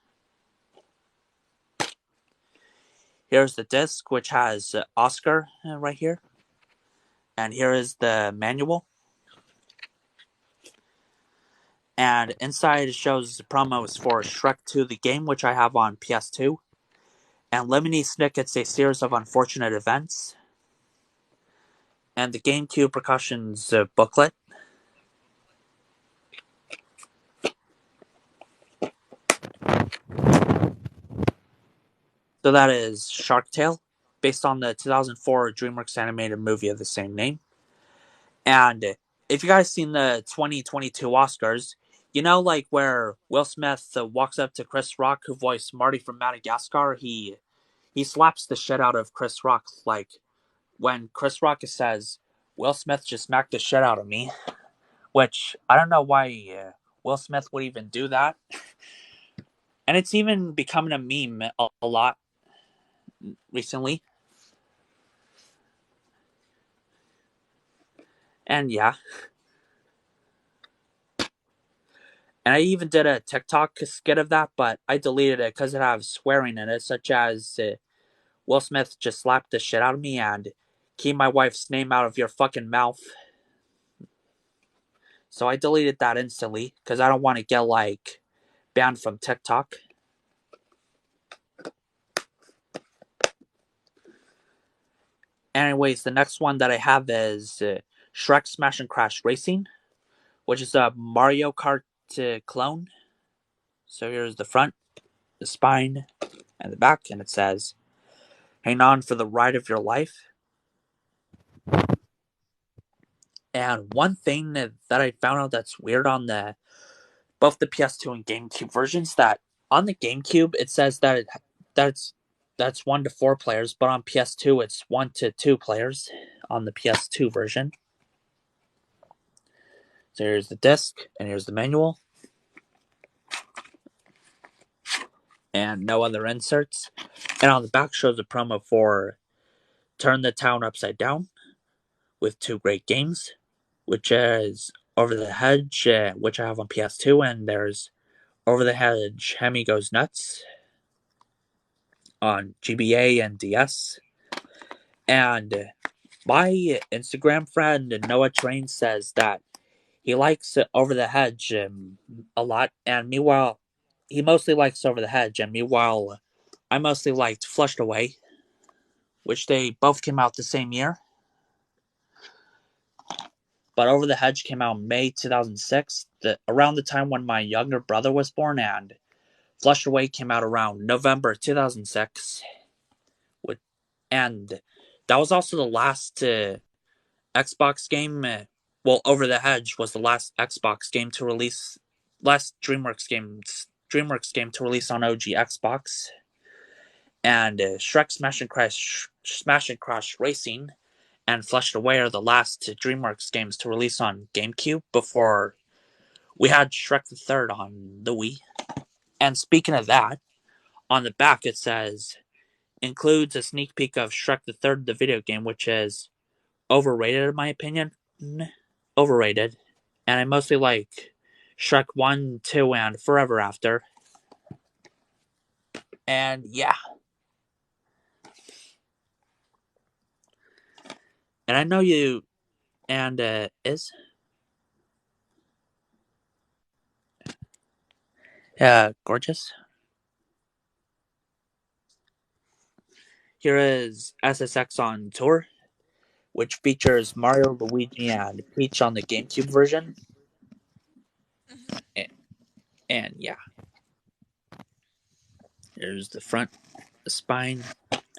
Here's the disc, which has Oscar right here. And here is the manual. And inside it shows the promos for Shrek 2 the game, which I have on PS2. And Lemony Snicket's A Series of Unfortunate Events. And the GameCube Precautions booklet. So that is Shark Tale, based on the 2004 DreamWorks animated movie of the same name. And if you guys seen the 2022 Oscars, you know, like where Will Smith walks up to Chris Rock, who voiced Marty from Madagascar, he slaps the shit out of Chris Rock. Like when Chris Rock says, "Will Smith just smacked the shit out of me," which I don't know why Will Smith would even do that. And it's even becoming a meme a lot recently. And yeah. And I even did a TikTok skit of that, but I deleted it because it has swearing in it, such as Will Smith just slapped the shit out of me and keep my wife's name out of your fucking mouth. So I deleted that instantly because I don't want to get like banned from TikTok. Anyways, the next one that I have is Shrek Smash and Crash Racing, which is a Mario Kart clone. So here's the front, the spine, and the back, and it says, "Hang on for the ride of your life." And one thing that I found out that's weird on both the PS2 and GameCube versions, that on the GameCube it says that that's 1 to 4 players, but on PS2 it's 1 to 2 players on the PS2 version. So here's the disc, and here's the manual, and no other inserts. And on the back shows a promo for Turn the Town Upside Down, with 2 great games, which is Over the Hedge, which I have on PS2, and there's Over the Hedge Hemi Goes Nuts on GBA and DS. And my Instagram friend Noah Train says that he likes Over the Hedge a lot, and meanwhile, he mostly likes Over the Hedge, and meanwhile, I mostly liked Flushed Away, which they both came out the same year. But Over the Hedge came out in May 2006, around the time when my younger brother was born, and Flushed Away came out around November 2006. And that was also the last Xbox game. Over the Hedge was the last Xbox game to release, last DreamWorks game to release on OG Xbox. And Shrek Smash and Crash Racing and Flushed Away are the last DreamWorks games to release on GameCube before we had Shrek the Third on the Wii. And speaking of that, on the back it says, includes a sneak peek of Shrek the Third, the video game, which is overrated in my opinion. Overrated. And I mostly like Shrek 1, 2, and Forever After. And yeah. And I know you, and is gorgeous. Here is SSX on Tour, which features Mario, Luigi, and Peach on the GameCube version. And yeah. Here's the front, the spine,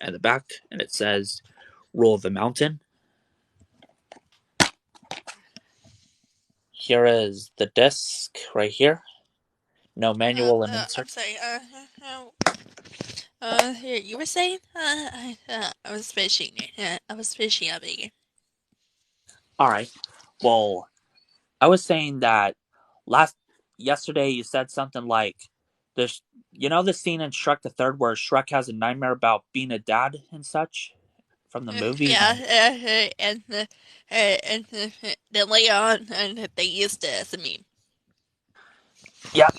and the back, and it says Rule of the Mountain. Here is the disc right here. No manual and insert. I'm sorry. Here, you were saying? I was fishing. I was fishing up again. Alright. Well, I was saying that yesterday you said something like, there's, you know, the scene in Shrek the Third where Shrek has a nightmare about being a dad and such from the movie. Yeah, and then later on, they used it as a meme. Yep.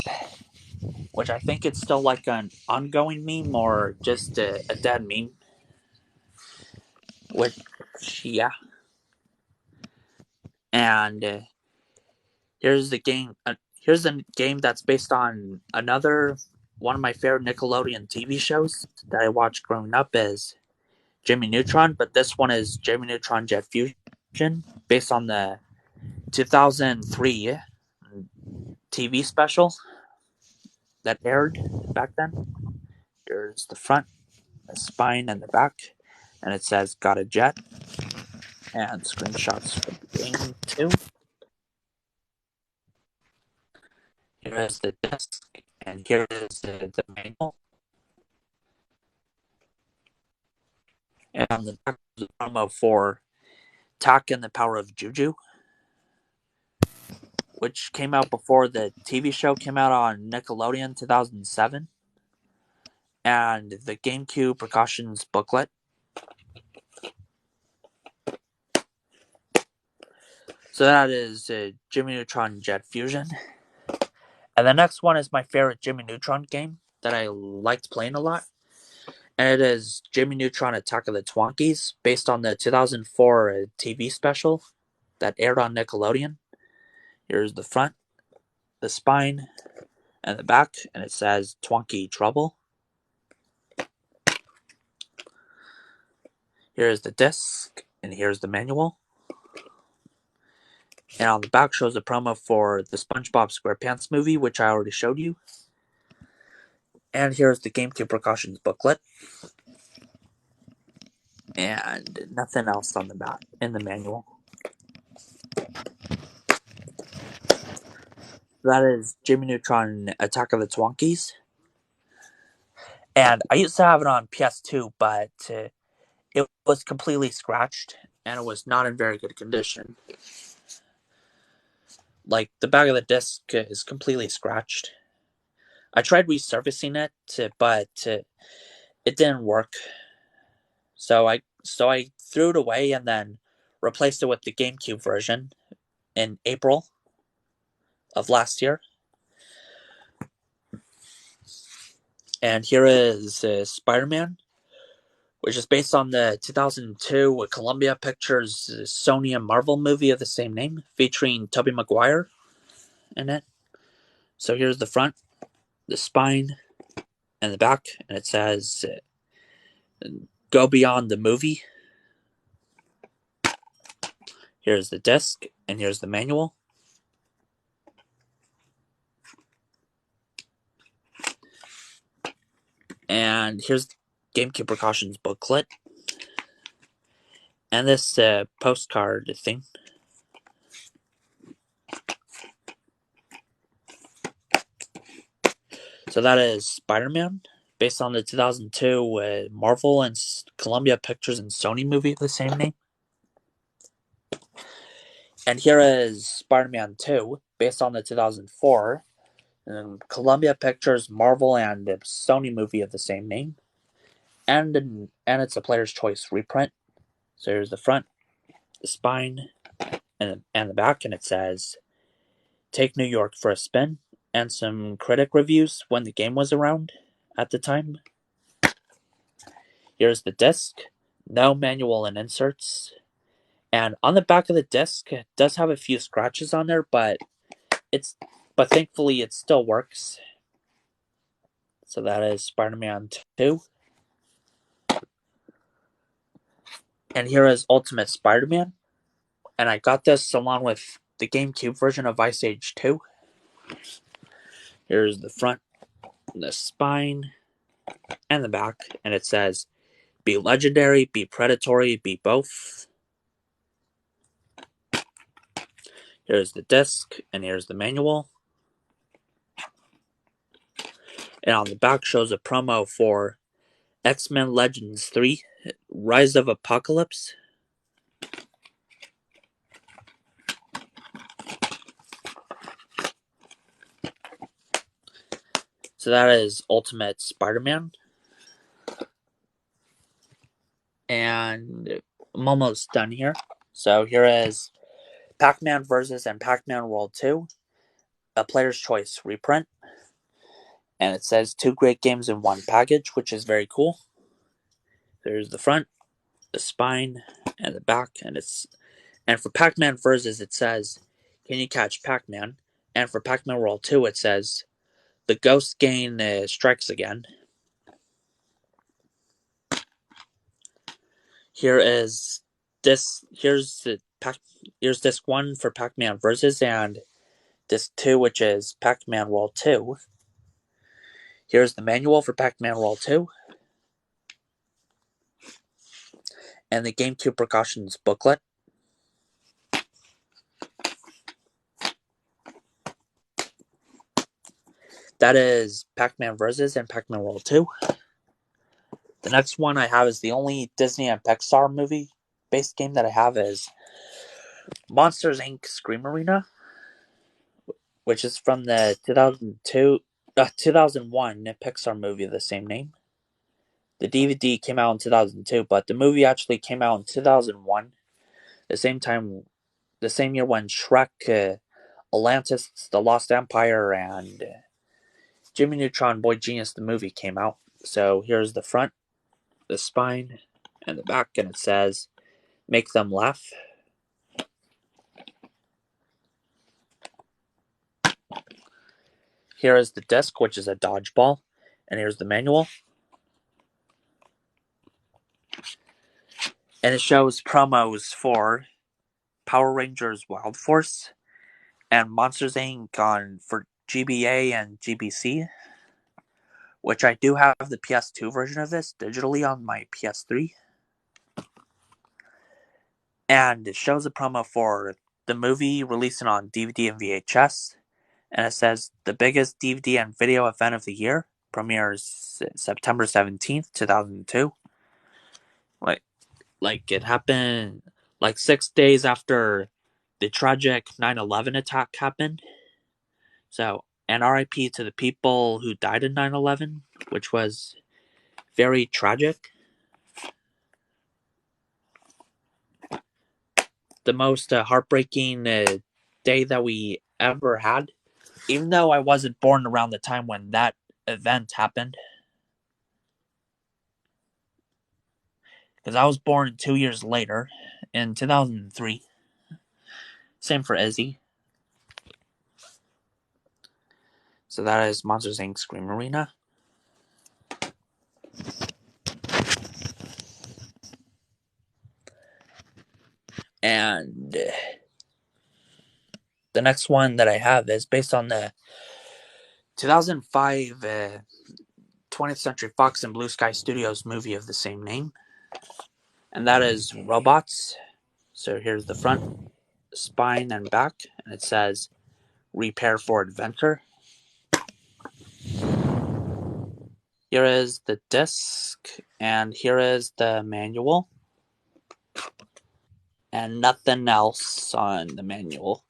Which I think it's still like an ongoing meme or just a dead meme. Which, yeah. And here's the game. Here's a game that's based on another one of my favorite Nickelodeon TV shows that I watched growing up is Jimmy Neutron, but this one is Jimmy Neutron Jet Fusion, based on the 2003 TV special that aired back then. Here's the front, the spine, and the back, and it says "Got a jet," and screenshots from the game too. Here is the disc, and here is the manual. And on the back is a promo for Tak and the Power of Juju, which came out before the TV show came out on Nickelodeon 2007. And the GameCube precautions booklet. So that is Jimmy Neutron Jet Fusion. And the next one is my favorite Jimmy Neutron game that I liked playing a lot. And it is Jimmy Neutron Attack of the Twonkies, based on the 2004 TV special that aired on Nickelodeon. Here's the front, the spine, and the back, and it says Twonky Trouble. Here's the disc, and here's the manual. And on the back shows a promo for the SpongeBob SquarePants movie, which I already showed you. And here's the GameCube precautions booklet. And nothing else on the back in the manual. That is Jimmy Neutron Attack of the Twonkies. And I used to have it on PS2, but it was completely scratched and it was not in very good condition. Like, the back of the disc is completely scratched. I tried resurfacing it, but it didn't work. So I threw it away and then replaced it with the GameCube version in April of last year. And here is Spider-Man, which is based on the 2002 Columbia Pictures Sony and Marvel movie of the same name, featuring Tobey Maguire in it. So here's the front, the spine, and the back, and it says "Go Beyond the Movie." Here's the disc, and here's the manual. And here's the GameCube precautions booklet. And this postcard thing. So that is Spider-Man, based on the 2002 Marvel and Columbia Pictures and Sony movie of the same name. And here is Spider-Man 2, based on the 2004 Columbia Pictures, Marvel, and Sony movie of the same name. And it's a player's choice reprint. So here's the front, the spine, and the back, and it says, "Take New York for a spin," and some critic reviews when the game was around at the time. Here's the disc, no manual and inserts. And on the back of the disc, it does have a few scratches on there, but thankfully it still works. So that is Spider-Man 2. And here is Ultimate Spider-Man. And I got this along with the GameCube version of Ice Age 2. Here's the front, the spine, and the back. And it says, "Be legendary, be predatory, be both." Here's the disc, and here's the manual. And on the back shows a promo for X-Men Legends 3, Rise of Apocalypse. So that is Ultimate Spider-Man. And I'm almost done here. So here is Pac-Man Versus and Pac-Man World 2, a player's choice reprint. And it says 2 great games in one package, which is very cool. There's the front, the spine, and the back. And for Pac-Man Versus, it says, "Can you catch Pac-Man?" And for Pac-Man World 2, it says, "The Ghost Gang strikes again." Here's disc 1 for Pac-Man Versus and disc 2, which is Pac-Man World 2. Here's the manual for Pac-Man World 2 and the GameCube precautions booklet. That is Pac-Man Versus and Pac-Man World 2. The next one I have is the only Disney and Pixar movie based game that I have is Monsters Inc. Scream Arena, which is from the 2001 Pixar movie of the same name. The DVD came out in 2002, but the movie actually came out in 2001, the same year when Shrek, Atlantis, The Lost Empire, and Jimmy Neutron Boy Genius the movie came out. So here's the front, the spine, and the back, and it says, "Make them laugh." Here is the disc, which is a dodgeball, and here's the manual. And it shows promos for Power Rangers Wild Force and Monsters Inc. for GBA and GBC, which I do have the PS2 version of this digitally on my PS3. And it shows a promo for the movie releasing on DVD and VHS. And it says, "The biggest DVD and video event of the year premieres September 17th, 2002. Like it happened like 6 days after the tragic 9/11 attack happened. So, and RIP to the people who died in 9/11, which was very tragic. The most heartbreaking day that we ever had. Even though I wasn't born around the time when that event happened. Because I was born 2 years later, in 2003. Same for Izzy. So that is Monsters Inc. Scream Arena. And the next one that I have is based on the 2005 20th Century Fox and Blue Sky Studios movie of the same name. And that is Robots. So here's the front, spine, and back. And it says, "Repair for Adventure." Here is the disc, and here is the manual. And nothing else on the manual.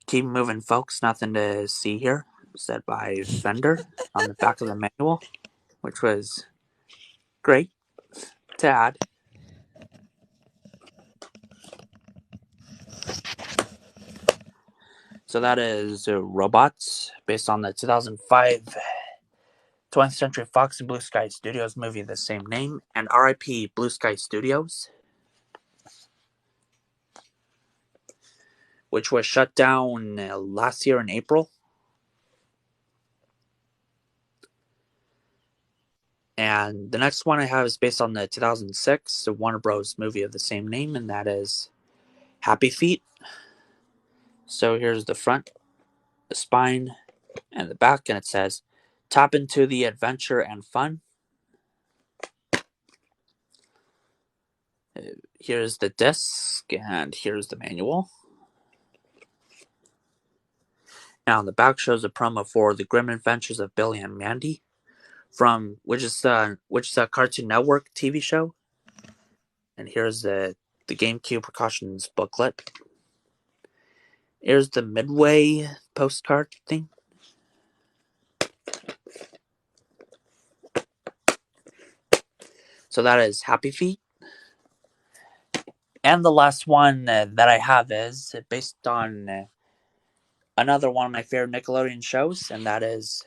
"Keep moving, folks. Nothing to see here," said by Fender on the back of the manual, which was great to add. So that is Robots, based on the 2005 20th Century Fox and Blue Sky Studios movie of the same name, and RIP Blue Sky Studios, which was shut down last year in April. And the next one I have is based on the 2006 Warner Bros. Movie of the same name, and that is Happy Feet. So here's the front, the spine, and the back, and it says, "Tap into the adventure and fun." Here's the disc, and here's the manual. Now, the back shows a promo for The Grim Adventures of Billy and Mandy, which is a Cartoon Network TV show. And here's the GameCube precautions booklet. Here's the Midway postcard thing. So that is Happy Feet. And the last one that I have is based on another one of my favorite Nickelodeon shows, and that is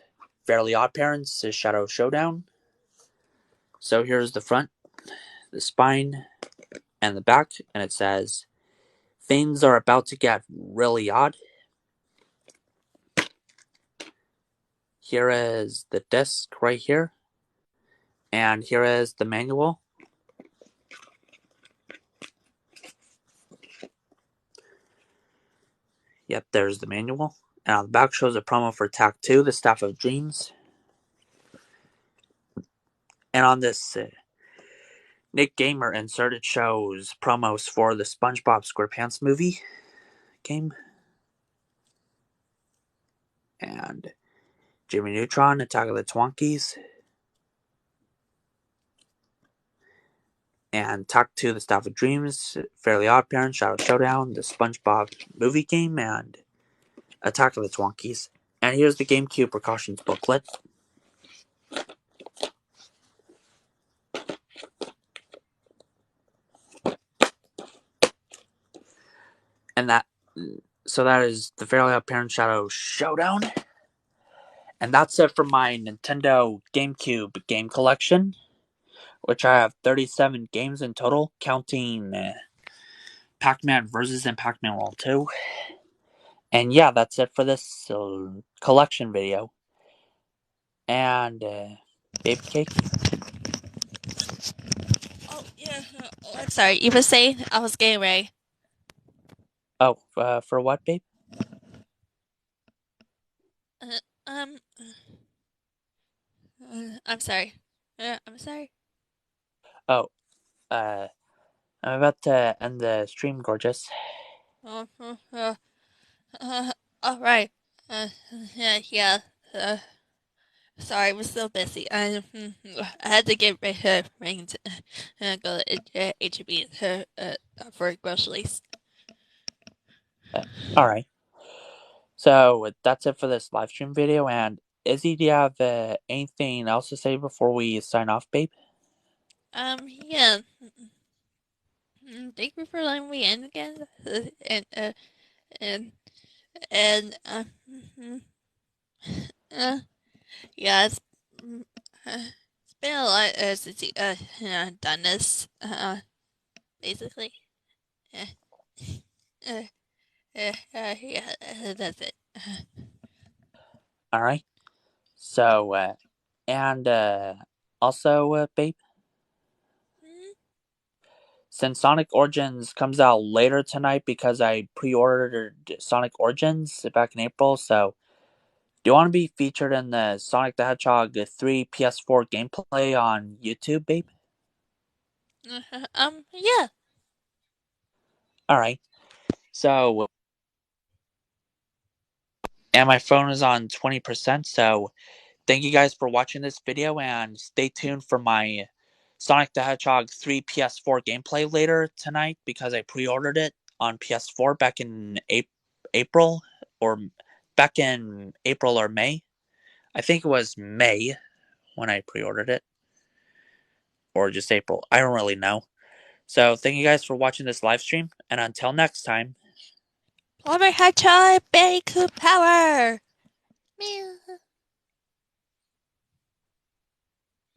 Fairly Odd Parents' Shadow Showdown. So here's the front, the spine, and the back, and it says, "Things are about to get really odd." Here is the disc right here, and here is the manual. Yep, there's the manual. And on the back shows a promo for Tack 2, The Staff of Dreams. And on this Nick Gamer insert, it shows promos for the SpongeBob SquarePants movie game. And Jimmy Neutron, Attack of the Twonkies. And Tack 2, The Staff of Dreams, Fairly Odd Parents, Shadow Showdown, the SpongeBob movie game, and Attack of the Twonkies. And here's the GameCube precautions booklet. And that is the Fairly Odd Parents Shadow Showdown. And that's it for my Nintendo GameCube game collection, which I have 37 games in total, counting Pac-Man Versus and Pac-Man World 2. And yeah, that's it for this collection video. And Baby Cake. Oh, yeah. I'm sorry. You were saying I was getting ready. Oh, for what, babe? Um, I'm sorry. I'm sorry. Oh, I'm about to end the stream, gorgeous. Uh, all right. Yeah. Sorry, we're still busy. I had to get ready to go to HEB for groceries. Alright. So, that's it for this live stream video. And Izzy, do you have anything else to say before we sign off, babe? Yeah. Thank you for letting me in again. And yeah, it's been a lot since you done this. Basically. Uh, yeah, that's it. Alright. So, and also, babe, since Sonic Origins comes out later tonight because I pre-ordered Sonic Origins back in April, so do you want to be featured in the Sonic the Hedgehog 3 PS4 gameplay on YouTube, babe? Yeah. Alright. So, and my phone is on 20%, so thank you guys for watching this video, and stay tuned for my Sonic the Hedgehog 3 PS4 gameplay later tonight because I pre-ordered it on PS4 back in April or May. I think it was May when I pre-ordered it, or just April. I don't really know. So thank you guys for watching this live stream, and until next time. Plumber Hedgehog, Bandicoot Power! Meow.